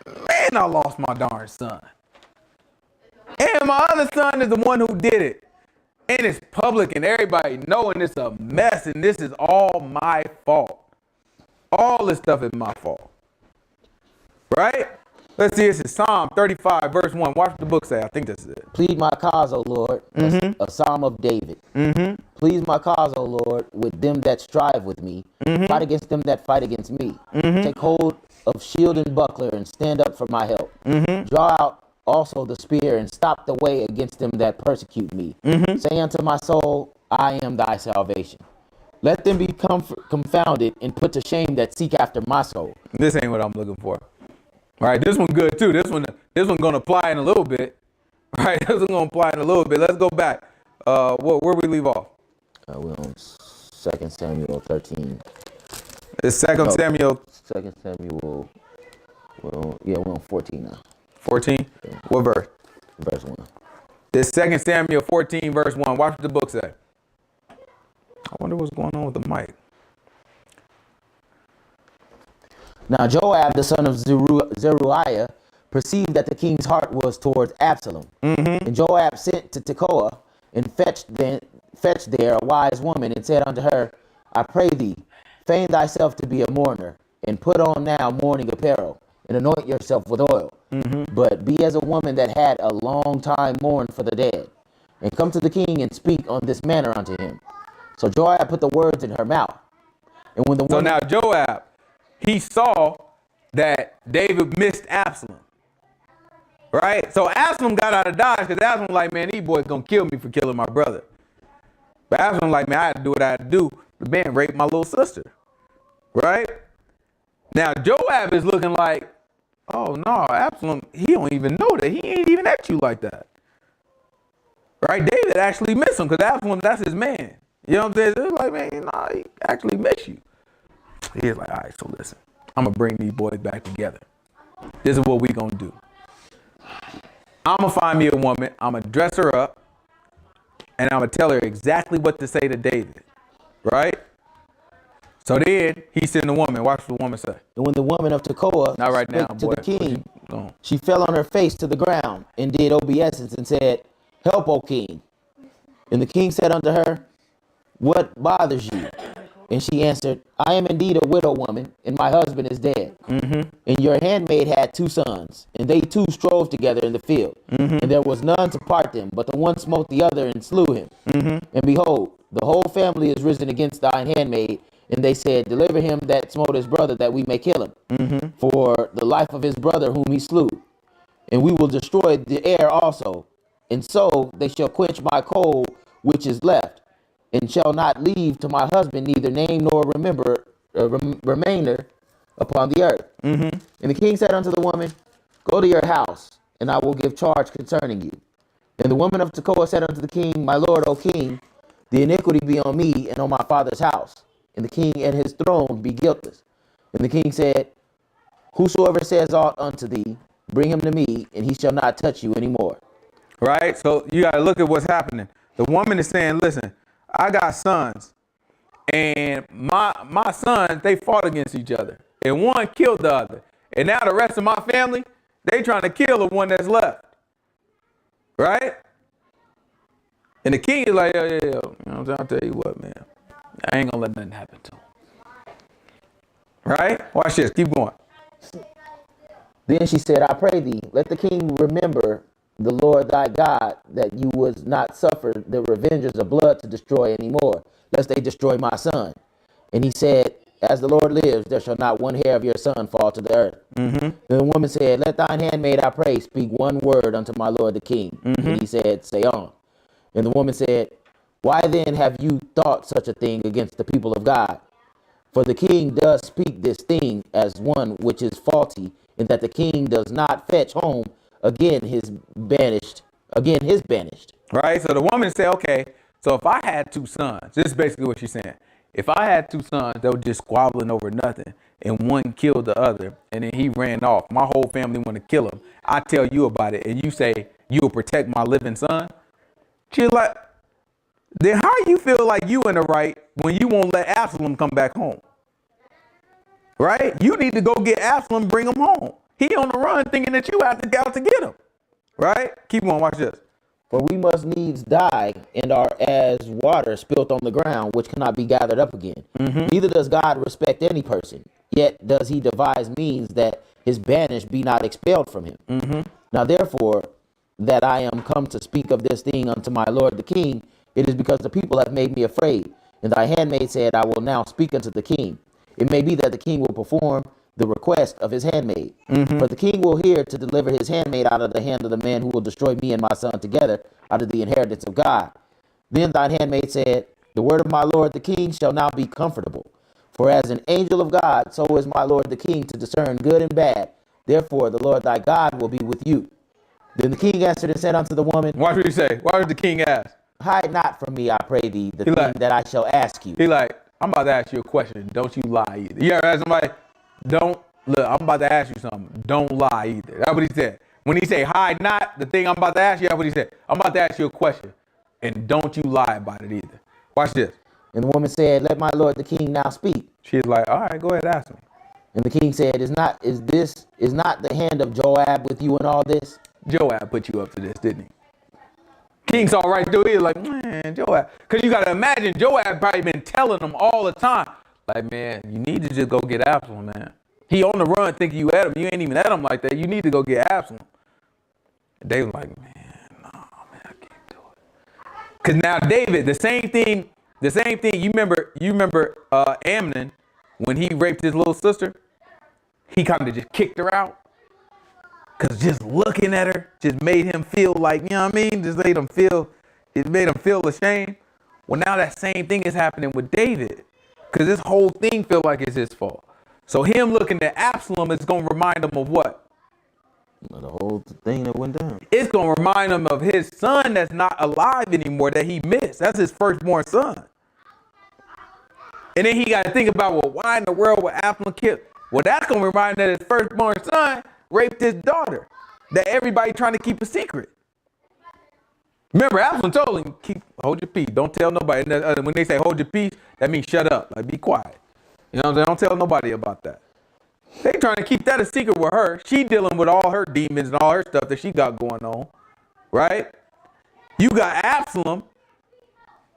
man, I lost my darn son. And my other son is the one who did it. And it's public and everybody knowing it's a mess and this is all my fault. All this stuff is my fault. Right? Let's see, this is Psalm 35, verse 1. Watch what the book say. I think this is it. Plead my cause, O Lord, a psalm of David. Please my cause, O Lord, with them that strive with me. Fight against them that fight against me. Take hold of shield and buckler and stand up for my help. Draw out also the spear and stop the way against them that persecute me. Say unto my soul, I am thy salvation. Let them be confounded and put to shame that seek after my soul. This ain't what I'm looking for. All right, this one good too. This one gonna apply in a little bit. All right, this one gonna apply in a little bit. Let's go back. Where we leave off? We're on 2 Samuel 13. It's 2 Samuel. 2 Samuel. We're on 14 now. 14? Yeah. What verse? Verse 1. This 2 Samuel 14, verse 1. Watch what the book say. I wonder what's going on with the mic. Now Joab, the son of Zeruiah, perceived that the king's heart was towards Absalom. And Joab sent to Tekoa and fetched there a wise woman and said unto her, I pray thee, feign thyself to be a mourner, and put on now mourning apparel, and anoint yourself with oil. But be as a woman that had a long time mourned for the dead, and come to the king and speak on this manner unto him. So Joab put the words in her mouth. And when the woman... So now Joab, he saw that David missed Absalom. Right? So Absalom got out of Dodge because Absalom like, man, these boys gonna kill me for killing my brother. But Absalom like, man, I had to do what I had to do. The man raped my little sister. Right? Now Joab is looking like, oh no, Absalom, he don't even know that. He ain't even at you like that. Right? David actually missed him because Absalom, that's his man. You know what I'm saying? They're like, man, nah, he actually miss you. He's like, all right, so listen, I'm going to bring these boys back together. This is what we going to do. I'm going to find me a woman. I'm going to dress her up. And I'm going to tell her exactly what to say to David. Right? So then he sent the woman. Watch what the woman say. And when the woman of Tekoa Not right now, spake to boy. the king, Oh. she fell on her face to the ground and did obeisance and said, Help, O king. And the king said unto her, What bothers you? And she answered, I am indeed a widow woman, and my husband is dead. And your handmaid had 2 sons, and they 2 strove together in the field. And there was none to part them, but the one smote the other and slew him. And behold, the whole family is risen against thine handmaid. And they said, Deliver him that smote his brother, that we may kill him, for the life of his brother whom he slew. And we will destroy the heir also. And so they shall quench my coal which is left, and shall not leave to my husband neither name nor remainder upon the earth. And the king said unto the woman, Go to your house, and I will give charge concerning you. And the woman of Tekoa said unto the king, My lord, O king, the iniquity be on me and on my father's house, and the king and his throne be guiltless. And the king said, Whosoever says aught unto thee, bring him to me, and he shall not touch you anymore. Right? So you got to look at what's happening. The woman is saying, listen, I got sons, and my sons, they fought against each other, and one killed the other. And now the rest of my family, they trying to kill the one that's left. Right? And the king is like, yo. You know what I'm saying? I'll tell you what, man. I ain't going to let nothing happen to him. Right? Watch this. Keep going. Then she said, I pray thee, let the king remember the Lord thy God, that you would not suffer the revengers of blood to destroy any more, lest they destroy my son. And he said, As the Lord lives, there shall not one hair of your son fall to the earth. Then the woman said, Let thine handmaid, I pray, speak one word unto my lord the king. And he said, Say on. And the woman said, Why then have you thought such a thing against the people of God? For the king does speak this thing as one which is faulty, in that the king does not fetch home again his banished. Right? So the woman said, okay, so if I had 2 sons, this is basically what she's saying. If I had 2 sons that were just squabbling over nothing, and one killed the other, and then he ran off, my whole family want to kill him. I tell you about it, and you say, you'll protect my living son? She's like, then how you feel like you in the right when you won't let Absalom come back home? Right? You need to go get Absalom, bring him home. He on the run thinking that you have to go out to get him. Right? Keep on, watch this. For we must needs die, and are as water spilt on the ground, which cannot be gathered up again. Neither does God respect any person, yet does he devise means that his banished be not expelled from him. Now therefore, that I am come to speak of this thing unto my lord the king, it is because the people have made me afraid. And thy handmaid said, I will now speak unto the king. It may be that the king will perform the request of his handmaid. For the king will hear to deliver his handmaid out of the hand of the man who will destroy me and my son together out of the inheritance of God. Then thine handmaid said, The word of my lord the king shall now be comfortable. For as an angel of God, so is my lord the king to discern good and bad. Therefore the Lord thy God will be with you. Then the king answered and said unto the woman, Watch what he say. Why did the king ask? Hide not from me, I pray thee, the He thing like- that I shall ask you. He like, I'm about to ask you a question. Don't you lie either. You ever ask somebody, look, I'm about to ask you something. Don't lie either. That's what he said. When he say, hide not the thing I'm about to ask you, that's what he said. I'm about to ask you a question. And don't you lie about it either. Watch this. And the woman said, Let my lord the king now speak. She's like, all right, go ahead, ask him. And the king said, Is not the hand of Joab with you in all this? Joab put you up to this, didn't he? King saw right through it, like, man, Joab. Because you got to imagine, Joab probably been telling them all the time, like, man, you need to just go get Absalom, man. He on the run thinking you at him. You ain't even at him like that. You need to go get Absalom. And they was like, man, no, man, I can't do it. Because now David, the same thing, you remember Amnon, when he raped his little sister, he kind of just kicked her out. Because just looking at her just made him feel like, you know what I mean? It made him feel ashamed. Well, now that same thing is happening with David. Because this whole thing feel like it's his fault. So him looking at Absalom is going to remind him of what? The whole thing that went down. It's going to remind him of his son that's not alive anymore that he missed. That's his firstborn son. And then he got to think about, well, why in the world would Absalom kill? Well, that's going to remind him that his firstborn son raped his daughter, that everybody trying to keep a secret. Remember, Absalom told him, hold your peace. Don't tell nobody. And when they say hold your peace, that means shut up. Like, be quiet. You know what I'm saying? Don't tell nobody about that. They trying to keep that a secret with her. She dealing with all her demons and all her stuff that she got going on. Right? You got Absalom.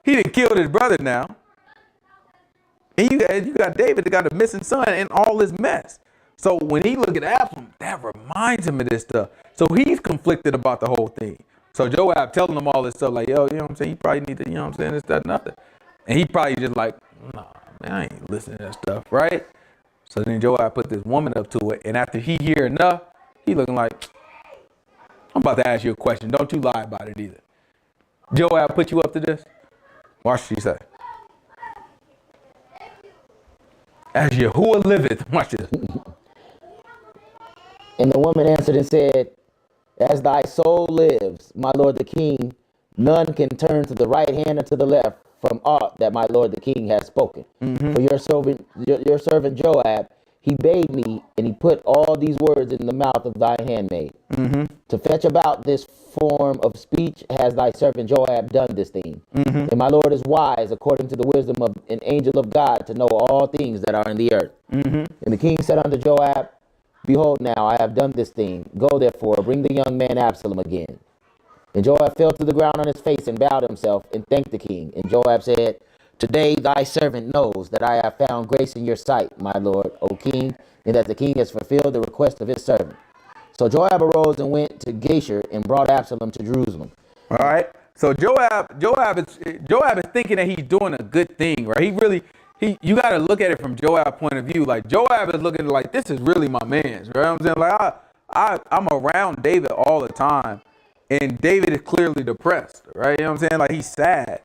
He done killed his brother now. And you got David that got a missing son and all this mess. So when he look at Absalom, that reminds him of this stuff. So he's conflicted about the whole thing. So Joab telling him all this stuff like, yo, you know what I'm saying? You probably need to, you know what I'm saying? This, that, nothing. And he probably just like, nah, man, I ain't listening to that stuff, right? So then Joab put this woman up to it. And after he hear enough, he looking like, I'm about to ask you a question. Don't you lie about it either. Joab put you up to this? Watch what she say. As Yahuwah liveth. Watch this. And the woman answered and said, as thy soul lives, my lord the king, none can turn to the right hand or to the left from aught that my lord the king has spoken. For your servant Joab, he bade me, and he put all these words in the mouth of thy handmaid. To fetch about this form of speech has thy servant Joab done this thing. And my lord is wise according to the wisdom of an angel of God to know all things that are in the earth. And the king said unto Joab, behold, now I have done this thing. Go therefore, bring the young man Absalom again. And Joab fell to the ground on his face and bowed himself and thanked the king. And Joab said, today thy servant knows that I have found grace in your sight, my lord, O king, and that the king has fulfilled the request of his servant. So Joab arose and went to Geshur and brought Absalom to Jerusalem. All right. So Joab is thinking that he's doing a good thing, right? You got to look at it from Joab's point of view. Like Joab is looking like this is really my man's, right? I'm saying like I'm around David all the time, and David is clearly depressed, right? You know what I'm saying? Like he's sad.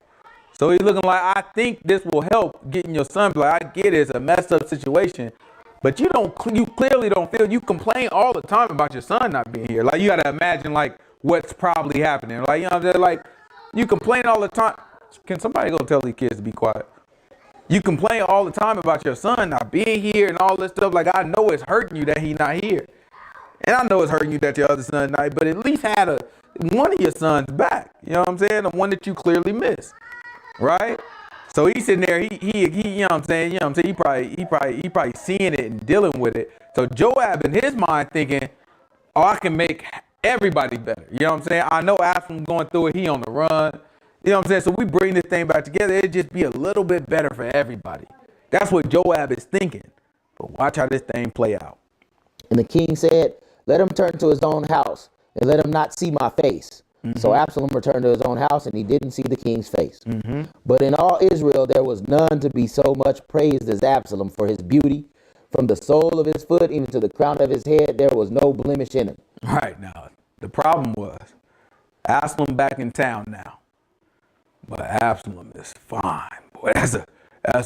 So he's looking like, I think this will help getting your son. Like, I get it, it's a messed up situation, but you clearly don't feel, you complain all the time about your son not being here. Like, you got to imagine, like, what's probably happening. Like, you know what I'm saying? Like, you complain all the time. Can somebody go tell these kids to be quiet? You complain all the time about your son not being here and all this stuff. Like, I know it's hurting you that he's not here. And I know it's hurting you that your other son not, but at least had one of your sons back. You know what I'm saying? The one that you clearly missed. Right? So he's sitting there, he you know what I'm saying? You know what I'm saying? He probably seeing it and dealing with it. So Joab in his mind thinking, oh, I can make everybody better. You know what I'm saying? I know Absalom going through it, he on the run. You know what I'm saying? So we bring this thing back together, it'd just be a little bit better for everybody. That's what Joab is thinking. But watch how this thing play out. And the king said, let him turn to his own house, and let him not see my face. So Absalom returned to his own house, and he didn't see the king's face. But in all Israel there was none to be so much praised as Absalom for his beauty. From the sole of his foot even to the crown of his head, there was no blemish in him. All right, now, the problem was Absalom back in town now. But Absalom is fine. Boy, that's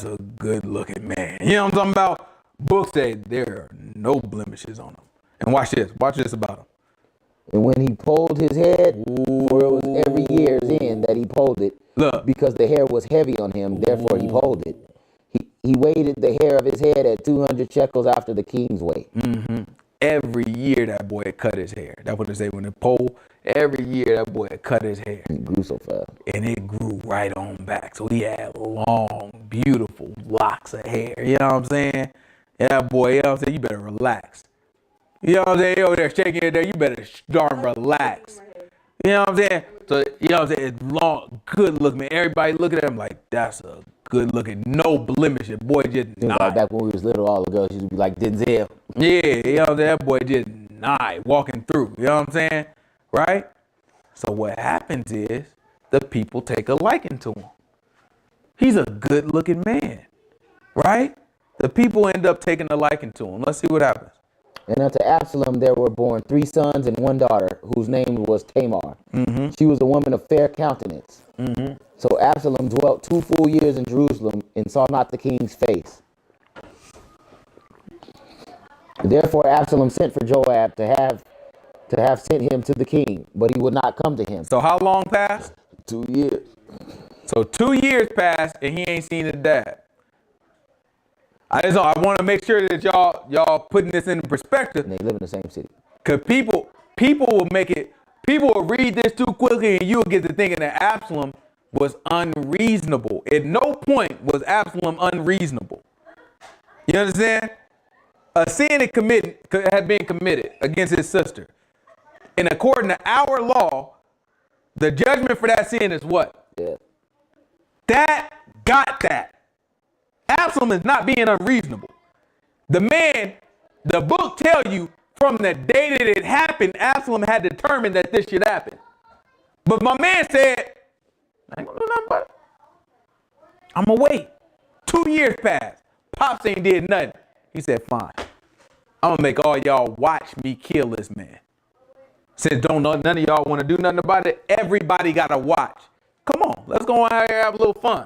a good looking man. You know what I'm talking about? Books say there are no blemishes on him. And watch this about him. And when he pulled his head, for it was every year's end that he pulled it, look, because the hair was heavy on him, therefore he pulled it. He weighted the hair of his head at 200 shekels after the king's weight. Every year that boy had cut his hair. That's what they say when they poll. Every year that boy had cut his hair. It grew so fast. And it grew right on back. So he had long, beautiful locks of hair. You know what I'm saying? Yeah, boy, you know what I'm saying? You better relax. You know what I'm saying? You over there shaking it there, you better darn relax. You know what I'm saying? So, you know what I'm saying? It's long, good look, man. Everybody look at him like, that's a good looking, no blemish. Your boy just like back when we was little, all the girls used to be like Denzel. Yeah, you know what I'm saying? That boy just walking through. You know what I'm saying? Right? So what happens is the people take a liking to him. He's a good looking man. Right? The people end up taking a liking to him. Let's see what happens. And unto Absalom there were born 3 sons and 1 daughter, whose name was Tamar. She was a woman of fair countenance. So Absalom dwelt 2 full years in Jerusalem and saw not the king's face. Therefore Absalom sent for Joab to have sent him to the king, but he would not come to him. So how long passed? 2 years. So 2 years passed and he ain't seen his dad. I want to make sure that y'all putting this in perspective. And they live in the same city. Cause people will people will read this too quickly, and you'll get to thinking that Absalom was unreasonable. At no point was Absalom unreasonable. You understand? A sin had been committed against his sister. And according to our law, the judgment for that sin is what? Yeah. That got that. Absalom is not being unreasonable. The book tell you from the day that it happened, Absalom had determined that this should happen. But my man said, I ain't gonna do nothing but it. I'm gonna wait. 2 years passed. Pops ain't did nothing. He said, fine. I'm gonna make all y'all watch me kill this man. Since none of y'all want to do nothing about it, everybody gotta watch. Come on, let's go out here and have a little fun.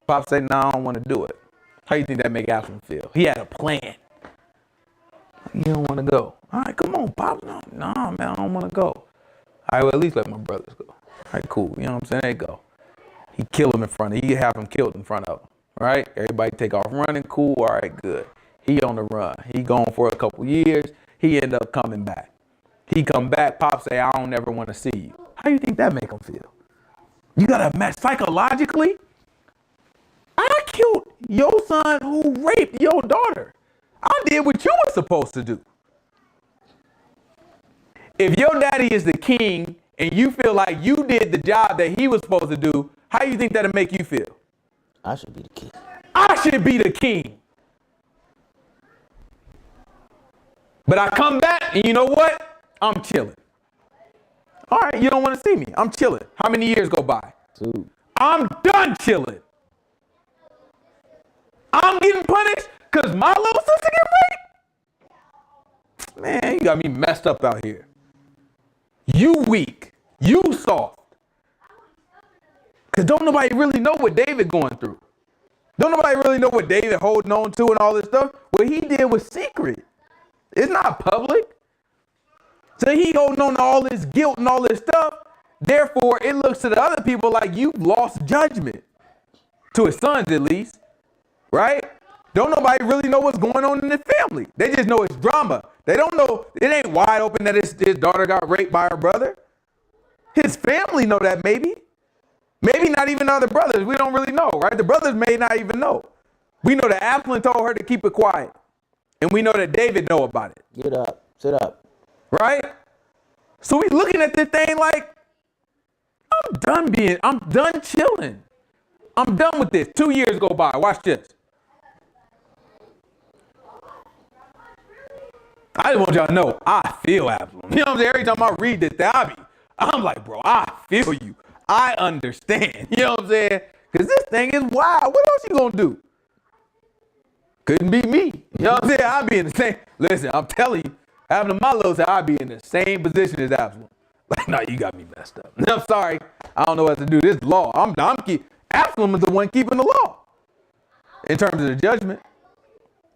Pop said, no, I don't want to do it. How you think that make Absalom feel? He had a plan. You don't want to go. All right, come on, Pop. No, man, I don't want to go. All right, well, at least let my brothers go. All right, cool. You know what I'm saying? They go. He kill him in front of him. He have him killed in front of him. Right? Everybody take off running. Cool. All right, good. He on the run. He gone for a couple years. He end up coming back. He come back. Pop say, I don't ever want to see you. How you think that make him feel? You got to match psychologically. I killed your son who raped your daughter. I did what you were supposed to do. If your daddy is the king and you feel like you did the job that he was supposed to do, how you think that'll make you feel? I should be the king. I should be the king. But I come back and you know what? I'm chilling. All right, you don't want to see me. I'm chilling. How many years go by? 2. I'm done chilling. I'm getting punished because my little sister get raped? Man, you got me messed up out here. You weak. You soft. Because don't nobody really know what David going through. Don't nobody really know what David holding on to and all this stuff. What he did was secret. It's not public. So he holding on to all this guilt and all this stuff. Therefore, it looks to the other people like you've lost judgment. To his sons, at least. Right? Don't nobody really know what's going on in the family. They just know it's drama. They don't know, it ain't wide open that his daughter got raped by her brother. His family know that maybe. Maybe not even other brothers. We don't really know, right? The brothers may not even know. We know that Absalom told her to keep it quiet. And we know that David know about it. Get up. Sit up. Right? So we looking at this thing like, I'm done chilling. I'm done with this. 2 years go by. Watch this. I just want y'all to know, I feel Absalom. You know what I'm saying? Every time I read this, I'm like, bro, I feel you. I understand. You know what I'm saying? Because this thing is wild. What else you going to do? Couldn't be me. You know what I'm saying? I'd be in the same. Listen, I'm telling you, having my little say, I'd be in the same position as Absalom. Like, no, you got me messed up. I'm sorry. I don't know what to do. This law. Absalom is the one keeping the law. In terms of the judgment.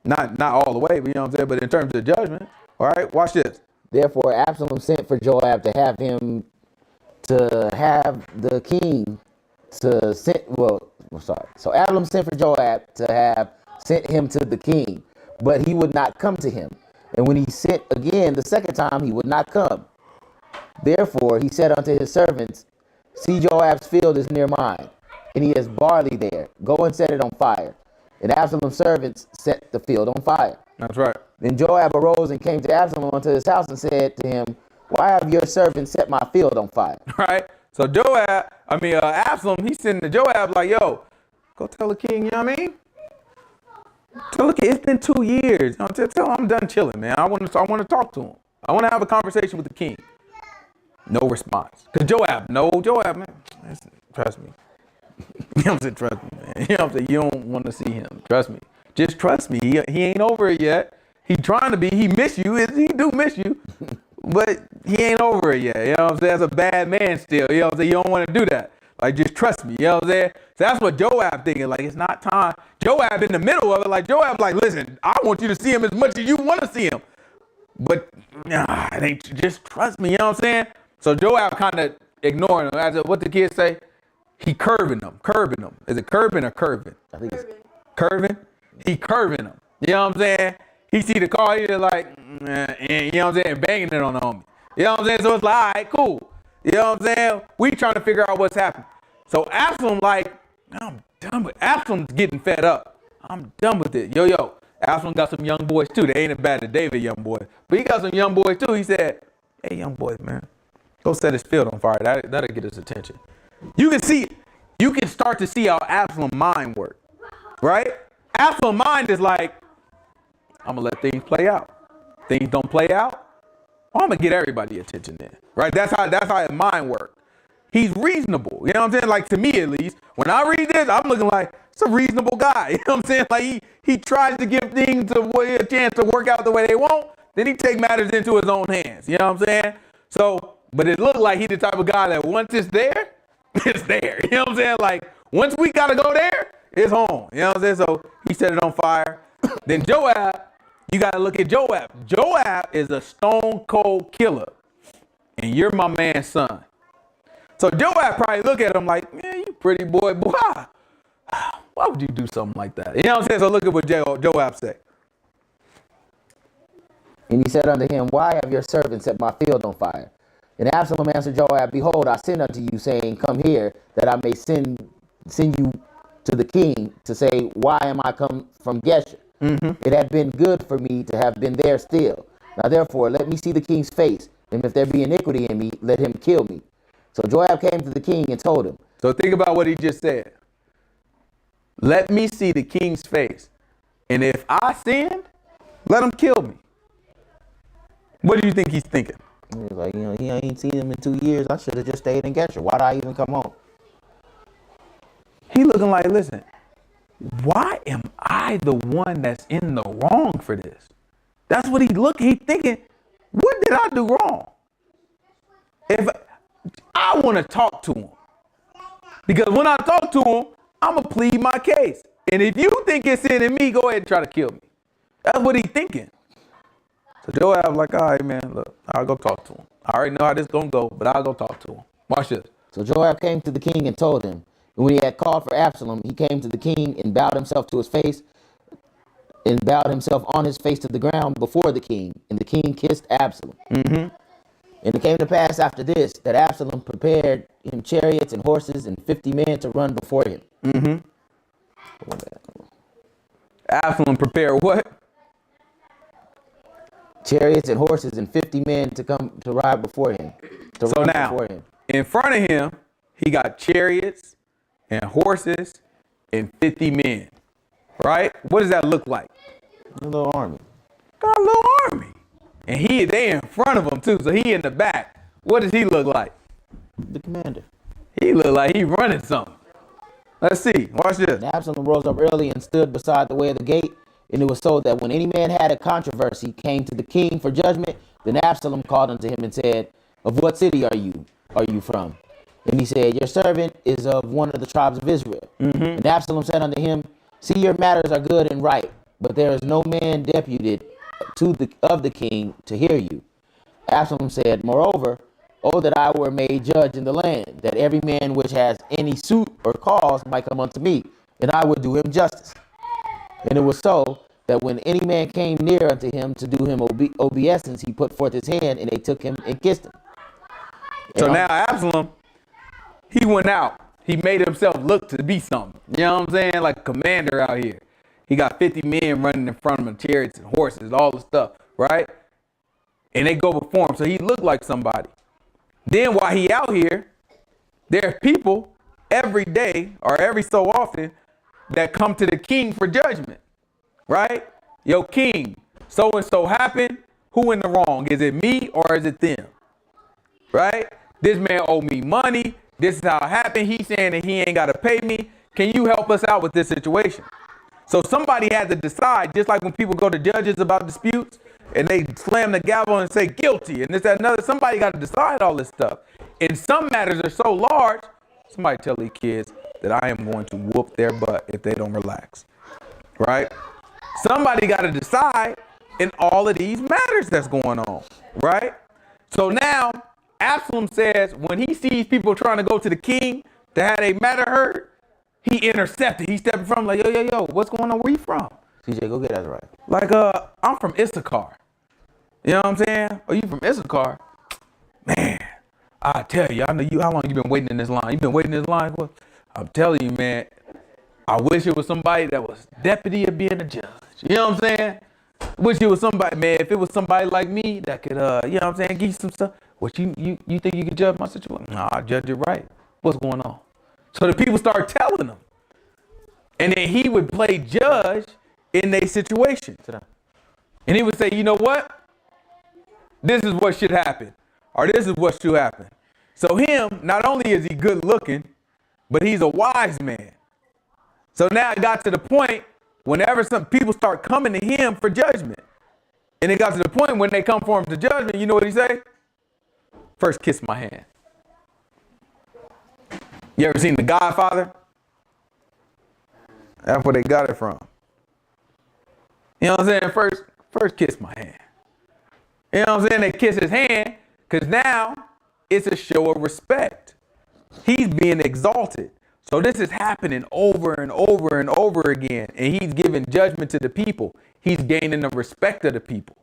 Not all the way, but you know what I'm saying? But in terms of the judgment. All right, watch this. Therefore, Absalom sent for Joab to have the king to send. So Absalom sent for Joab to have sent him to the king, but he would not come to him. And when he sent again the second time, he would not come. Therefore, he said unto his servants, see, Joab's field is near mine, and he has barley there. Go and set it on fire. And Absalom's servants set the field on fire. That's right. Then Joab arose and came to Absalom unto his house and said to him, why have your servants set my field on fire? Right. So Absalom, he's sending to Joab like, yo, go tell the king, you know what I mean? Tell the king, it's been 2 years. Tell him I'm done chilling, man. I want to talk to him. I want to have a conversation with the king. No response. Because Joab, man. Listen, trust me. You know what I'm saying? Trust me, man. You know what I'm saying? You don't want to see him. Trust me. Just trust me. He ain't over it yet. He trying to be. He miss you. He do miss you. But he ain't over it yet. You know what I'm saying? That's a bad man still. You know what I'm saying? You don't want to do that. Like, just trust me. You know what I'm saying? So that's what Joab thinking. Like, it's not time. Joab in the middle of it. Like, Joab like, listen, I want you to see him as much as you want to see him. But it ain't, just trust me. You know what I'm saying? So Joab kind of ignoring him. As what the kids say, he curving them. Is it curving or curving? I think it's Curving? he curving him. You know what I'm saying? He see the car, he's like, and you know what I'm saying, banging it on the homie. You know what I'm saying? So it's like, all right, cool. You know what I'm saying? We trying to figure out what's happening. So Absalom like, I'm done with Absalom's getting fed up. I'm done with it. Yo. Absalom got some young boys too. They ain't as bad as David young boys. But he got some young boys too. He said, hey, young boys, man, go set his field on fire. That'll get his attention. You can start to see how Absalom's mind works, right? Absalom's mind is like, I'm going to let things play out. Things don't play out, I'm going to get everybody attention then, right? That's how his mind works. He's reasonable. You know what I'm saying? Like, to me, at least, when I read this, I'm looking like, it's a reasonable guy. You know what I'm saying? Like, he tries to give things a chance to work out the way they want. Then he take matters into his own hands. You know what I'm saying? So, but it looked like he the type of guy that once it's there, it's there. You know what I'm saying? Like, once we got to go there, it's home. You know what I'm saying? So he set it on fire. Then Joab, you got to look at Joab. Joab is a stone cold killer. And you're my man's son. So Joab probably look at him like, man, you pretty boy. Why would you do something like that? You know what I'm saying? So look at what Joab said. And he said unto him, why have your servants set my field on fire? And Absalom answered Joab, behold, I send unto you, saying, come here, that I may send you to the king to say, why am I come from Geshur? It had been good for me to have been there still. Now therefore, let me see the king's face, and if there be iniquity in me, let him kill me. So Joab came to the king and told him. So think about what he just said. Let me see the king's face. And if I sinned, let him kill me. What do you think he's thinking? He was like, he ain't seen him in 2 years. I should have just stayed in Geshur. Why'd I even come home? He looking like, listen, why am I the one that's in the wrong for this? That's what he thinking, what did I do wrong? If I want to talk to him. Because when I talk to him, I'm going to plead my case. And if you think it's sin in me, go ahead and try to kill me. That's what he's thinking. So Joab like, all right, man, look, I'll go talk to him. I already know how this going to go, but I'll go talk to him. Watch this. So Joab came to the king and told him. And when he had called for Absalom, he came to the king and bowed himself to his face, and bowed himself on his face to the ground before the king. And the king kissed Absalom. And it came to pass after this that Absalom prepared him chariots and horses and 50 men to run before him. Absalom prepared what? Chariots and horses and 50 men to come to ride before him. So now, in front of him, he got chariots and horses and 50 men. Right? What does that look like? A little army. Got a little army. And they in front of him too, so he in the back. What does he look like? The commander. He look like he running something. Let's see. Watch this. And Absalom rose up early and stood beside the way of the gate. And it was so that when any man had a controversy, came to the king for judgment, then Absalom called unto him and said, of what city are you from? And he said, your servant is of one of the tribes of Israel. And Absalom said unto him, see, your matters are good and right, but there is no man deputed of the king to hear you. Absalom said, moreover, oh, that I were made judge in the land, that every man which has any suit or cause might come unto me, and I would do him justice. And it was so that when any man came near unto him to do him obeisance, he put forth his hand, and they took him and kissed him. So now Absalom, he went out. He made himself look to be something. You know what I'm saying? Like a commander out here. He got 50 men running in front of him, chariots and horses, all the stuff, right? And they go before him. So he looked like somebody. Then while he out here, there's people every day or every so often that come to the king for judgment, right? Yo, king, so-and-so happened. Who in the wrong? Is it me or is it them? Right? This man owe me money. This is how it happened. He's saying that he ain't got to pay me. Can you help us out with this situation? So somebody had to decide, just like when people go to judges about disputes and they slam the gavel and say guilty and this, that, another, somebody got to decide all this stuff. And some matters are so large, somebody tell these kids that I am going to whoop their butt if they don't relax, right? Somebody got to decide in all of these matters that's going on, right? So now Absalom says when he sees people trying to go to the king to have a matter heard, he intercepted. He stepped in front like, yo, what's going on? Where you from? CJ, go get Azariah. Like, I'm from Issachar. You know what I'm saying? Oh, you from Issachar? Man, I tell you, I know you. How long you been waiting in this line? You been waiting in this line? Well, I'm telling you, man. I wish it was somebody that was deputy of being a judge. You know what I'm saying? Wish it was somebody, man. If it was somebody like me that could, you know what I'm saying, give you some stuff. What you think you can judge my situation? No, I judge it right. What's going on? So the people start telling him, and then he would play judge in their situation. And he would say, you know what? This is what should happen. Or this is what should happen. So him, not only is he good looking, but he's a wise man. So now it got to the point whenever some people start coming to him for judgment. And it got to the point when they come for him to judgment, you know what he say? First kiss my hand. You ever seen The Godfather? That's where they got it from. You know what I'm saying? First kiss my hand. You know what I'm saying? They kiss his hand because now it's a show of respect. He's being exalted. So this is happening over and over and over again. And he's giving judgment to the people. He's gaining the respect of the people.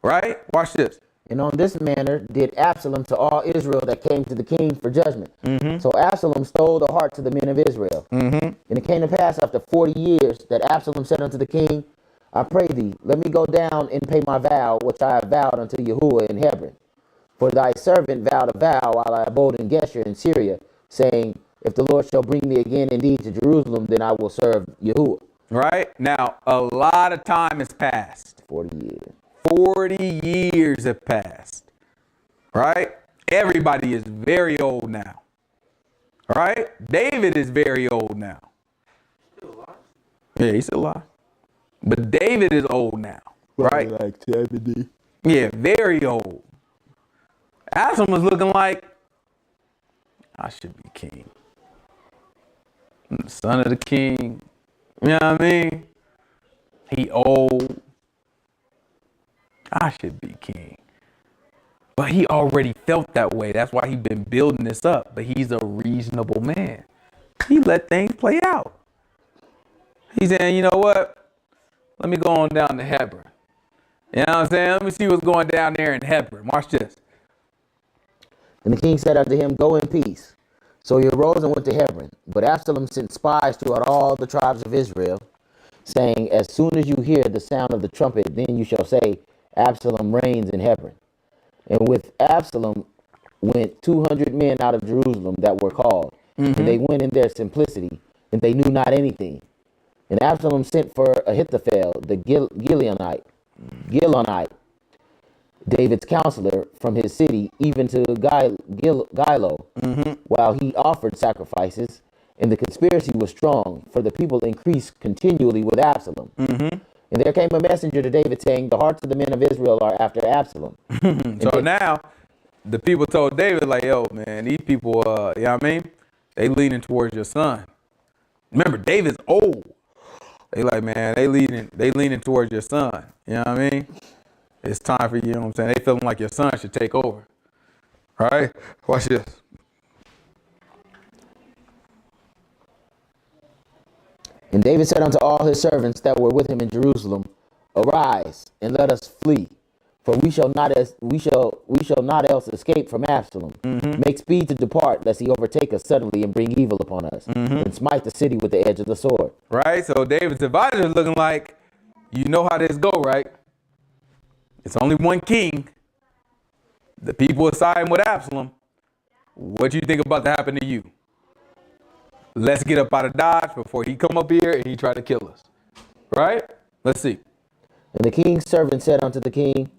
Right? Watch this. And on this manner did Absalom to all Israel that came to the king for judgment. Mm-hmm. So Absalom stole the hearts of the men of Israel. Mm-hmm. And it came to pass after 40 years that Absalom said unto the king, I pray thee, let me go down and pay my vow, which I have vowed unto Yahuwah in Hebron. For thy servant vowed a vow while I abode in Geshur in Syria, saying, if the Lord shall bring me again indeed to Jerusalem, then I will serve Yahuwah. Right? Now, a lot of time has passed. 40 years. 40 years have passed. Right? Everybody is very old now. Right? David is very old now. Still alive? Yeah, he's still alive. But David is old now. Right? Like 70. Yeah, very old. Absalom was looking like, I should be king. I'm the son of the king. You know what I mean? He old. I should be king. But he already felt that way. That's why he's been building this up. But he's a reasonable man. He let things play out. He's saying, you know what? Let me go on down to Hebron. You know what I'm saying? Let me see what's going down there in Hebron. Watch this. And the king said unto him, go in peace. So he arose and went to Hebron. But Absalom sent spies throughout all the tribes of Israel, saying, as soon as you hear the sound of the trumpet, then you shall say, Absalom reigns in Hebron. And with Absalom went 200 men out of Jerusalem that were called. Mm-hmm. And they went in their simplicity, and they knew not anything. And Absalom sent for Ahithophel, the Gilonite, David's counselor, from his city, even to Gilo, while he offered sacrifices. And the conspiracy was strong, for the people increased continually with Absalom. Mm-hmm. And there came a messenger to David saying, the hearts of the men of Israel are after Absalom. So now the people told David, like, yo, man, these people, you know what I mean? They leaning towards your son. Remember, David's old. They like, man, they leaning towards your son. You know what I mean? It's time for you know what I'm saying? They feeling like your son should take over. All right? Watch this. And David said unto all his servants that were with him in Jerusalem, arise and let us flee, for we shall not else escape from Absalom. Mm-hmm. Make speed to depart, lest he overtake us suddenly and bring evil upon us, and smite the city with the edge of the sword. Right? So David's advisor is looking like, you know how this go, right? It's only one king. The people are siding with Absalom. What do you think about to happen to you? Let's get up out of Dodge before he come up here and he try to kill us. Right? Let's see. And the king's servant said unto the king,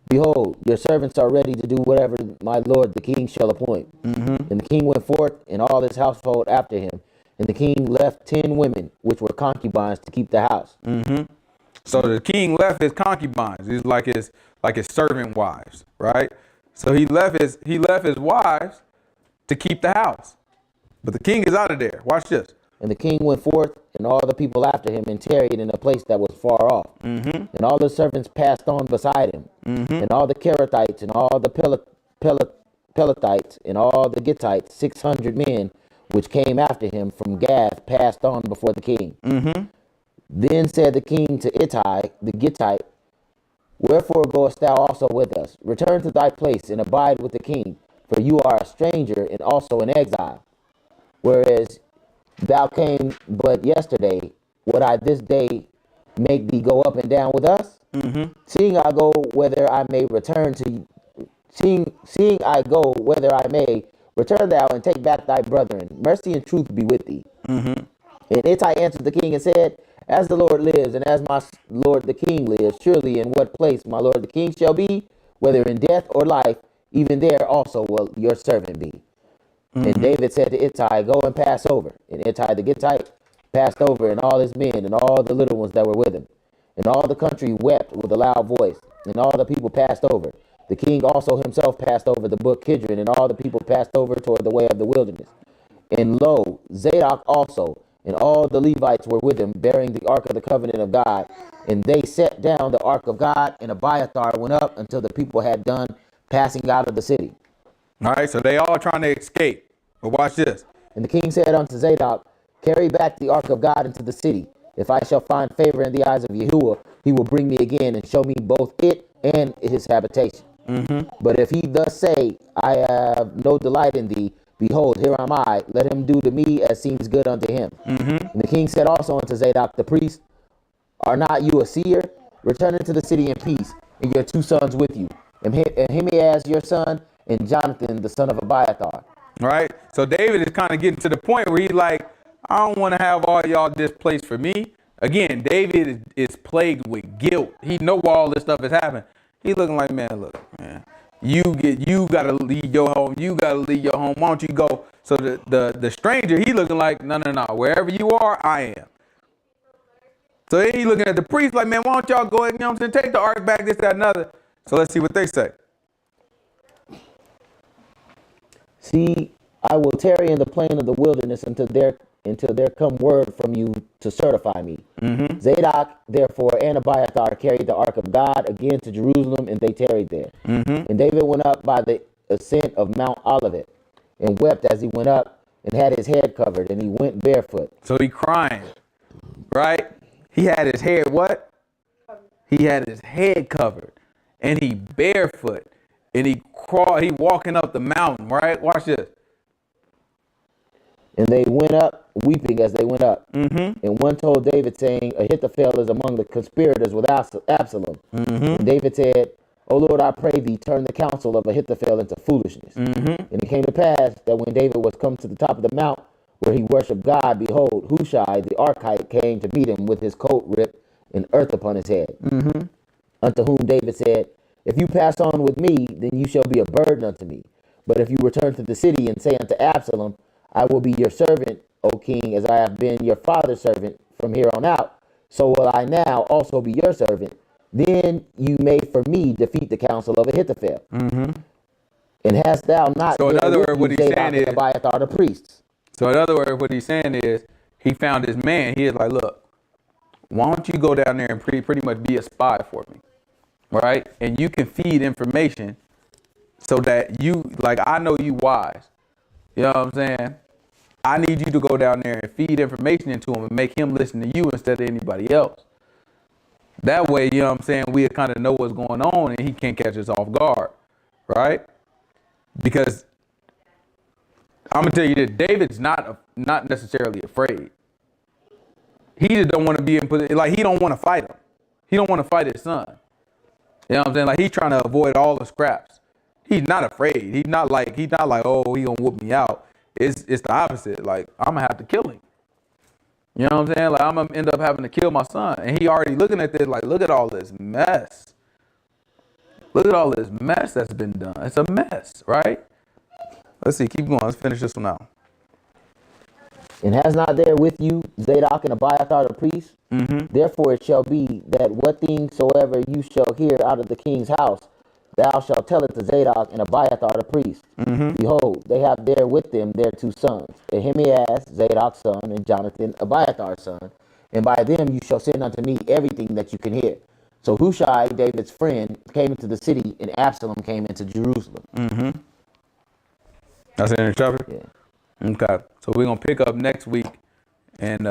behold, your servants are ready to do whatever my lord the king shall appoint. Mm-hmm. And the king went forth and all his household after him. And the king left 10 women, which were concubines, to keep the house. Mm-hmm. So the king left his concubines. He's like his servant wives, right? So he left his wives to keep the house. But the king is out of there. Watch this. And the king went forth, and all the people after him, and tarried in a place that was far off. Mm-hmm. And all the servants passed on beside him. Mm-hmm. And all the Kerethites, and all the Pelethites, and all the Gittites, 600 men, which came after him from Gath, passed on before the king. Mm-hmm. Then said the king to Ittai the Gittite, wherefore goest thou also with us? Return to thy place and abide with the king, for you are a stranger and also an exile. Whereas thou came but yesterday, would I this day make thee go up and down with us? Seeing I go whether I may return to seeing I go whether I may, return thou and take back thy brethren. Mercy and truth be with thee. And Ittai answered the king and said, as the Lord lives, and as my lord the king lives, surely in what place my lord the king shall be, whether in death or life, even there also will your servant be. And David said to Ittai, go and pass over. And Ittai the Gittite passed over, and all his men, and all the little ones that were with him. And all the country wept with a loud voice, and all the people passed over. The king also himself passed over the brook Kidron, and all the people passed over toward the way of the wilderness. And lo, Zadok also, and all the Levites were with him, bearing the ark of the covenant of God. And they set down the ark of God, and Abiathar went up until the people had done passing out of the city. All right, so they all trying to escape. But watch this. And the king said unto Zadok, carry back the ark of God into the city. If I shall find favor in the eyes of Yahuwah, he will bring me again and show me both it and his habitation. But if he thus say, I have no delight in thee, behold, here am I, let him do to me as seems good unto him. And the king said also unto Zadok the priest, are not you a seer? Return into the city in peace, and your 2 sons with you, and Ahimaaz your son, and Jonathan the son of Abiathar. All right. So David is kind of getting to the point where he's like, I don't want to have all y'all displaced for me. Again, David is plagued with guilt. He know why all this stuff is happening. He looking like, man, look, man, you gotta leave your home. You gotta leave your home. Why don't you go? So the stranger, he looking like, no. Wherever you are, I am. So then he looking at the priest like, man, why don't y'all go ahead, you know what I'm saying? Take the ark back, this, that, another. So let's see what they say. See, I will tarry in the plain of the wilderness until there come word from you to certify me. Zadok, therefore, and Abiathar carried the ark of God again to Jerusalem, and they tarried there. And David went up by the ascent of Mount Olivet, and wept as he went up, and had his head covered, and he went barefoot. So he crying, right? He had his head what? He had his head covered, and he barefoot, and he walking up the mountain, right? Watch this. And they went up weeping as they went up. And one told David, saying, Ahithophel is among the conspirators with Absalom. And David said, O Lord, I pray thee, turn the counsel of Ahithophel into foolishness. And it came to pass that when David was come to the top of the mount where he worshipped God, behold, Hushai the Archite came to meet him with his coat ripped and earth upon his head. Unto whom David said, if you pass on with me, then you shall be a burden unto me. But if you return to the city and say unto Absalom, I will be your servant, O king, as I have been your father's servant from here on out, so will I now also be your servant. Then you may for me defeat the counsel of Ahithophel. And hast thou not So in other words, what he's saying is, Abiathar the priests? So in other words, what he's saying is, he found his man. He is like, look, why don't you go down there and pretty much be a spy for me, right? And you can feed information so that you, like, I know you wise. You know what I'm saying? I need you to go down there and feed information into him and make him listen to you instead of anybody else. That way, you know what I'm saying, we kind of know what's going on and he can't catch us off guard, right? Because I'm going to tell you that David's not necessarily afraid. He just don't want to be in position, like he don't want to fight him. He don't want to fight his son. You know what I'm saying? Like he's trying to avoid all the scraps. He's not afraid. He's not like, oh, he gonna whoop me out. It's the opposite. Like, I'm gonna have to kill him. You know what I'm saying? Like, I'm gonna end up having to kill my son. And he already looking at this like, look at all this mess. Look at all this mess that's been done. It's a mess, right? Let's see, keep going. Let's finish this one out. And has not there with you Zadok and Abiathar the priests? Therefore it shall be that what things soever you shall hear out of the king's house, thou shalt tell it to Zadok and Abiathar the priest. Behold, they have there with them their 2 sons, Ahimaaz, Zadok's son, and Jonathan, Abiathar's son. And by them you shall send unto me everything that you can hear. So Hushai, David's friend, came into the city, and Absalom came into Jerusalem. That's in the chapter? Yeah. Okay. So we're going to pick up next week And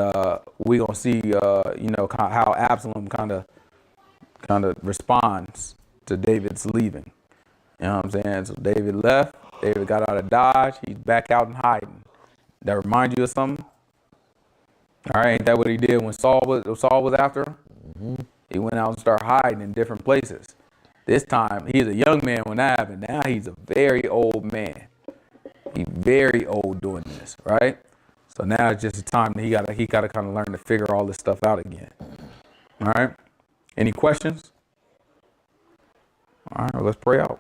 we gonna see, how Absalom kind of responds to David's leaving. You know what I'm saying? So David left. David got out of Dodge. He's back out and hiding. That remind you of something? All right, ain't that what he did when Saul was after him? Mm-hmm. He went out and started hiding in different places. This time, he's a young man when that happened. Now he's a very old man. He's very old doing this, right? So now it's just a time that he gotta kind of learn to figure all this stuff out again. All right. Any questions? All right, well, let's pray out.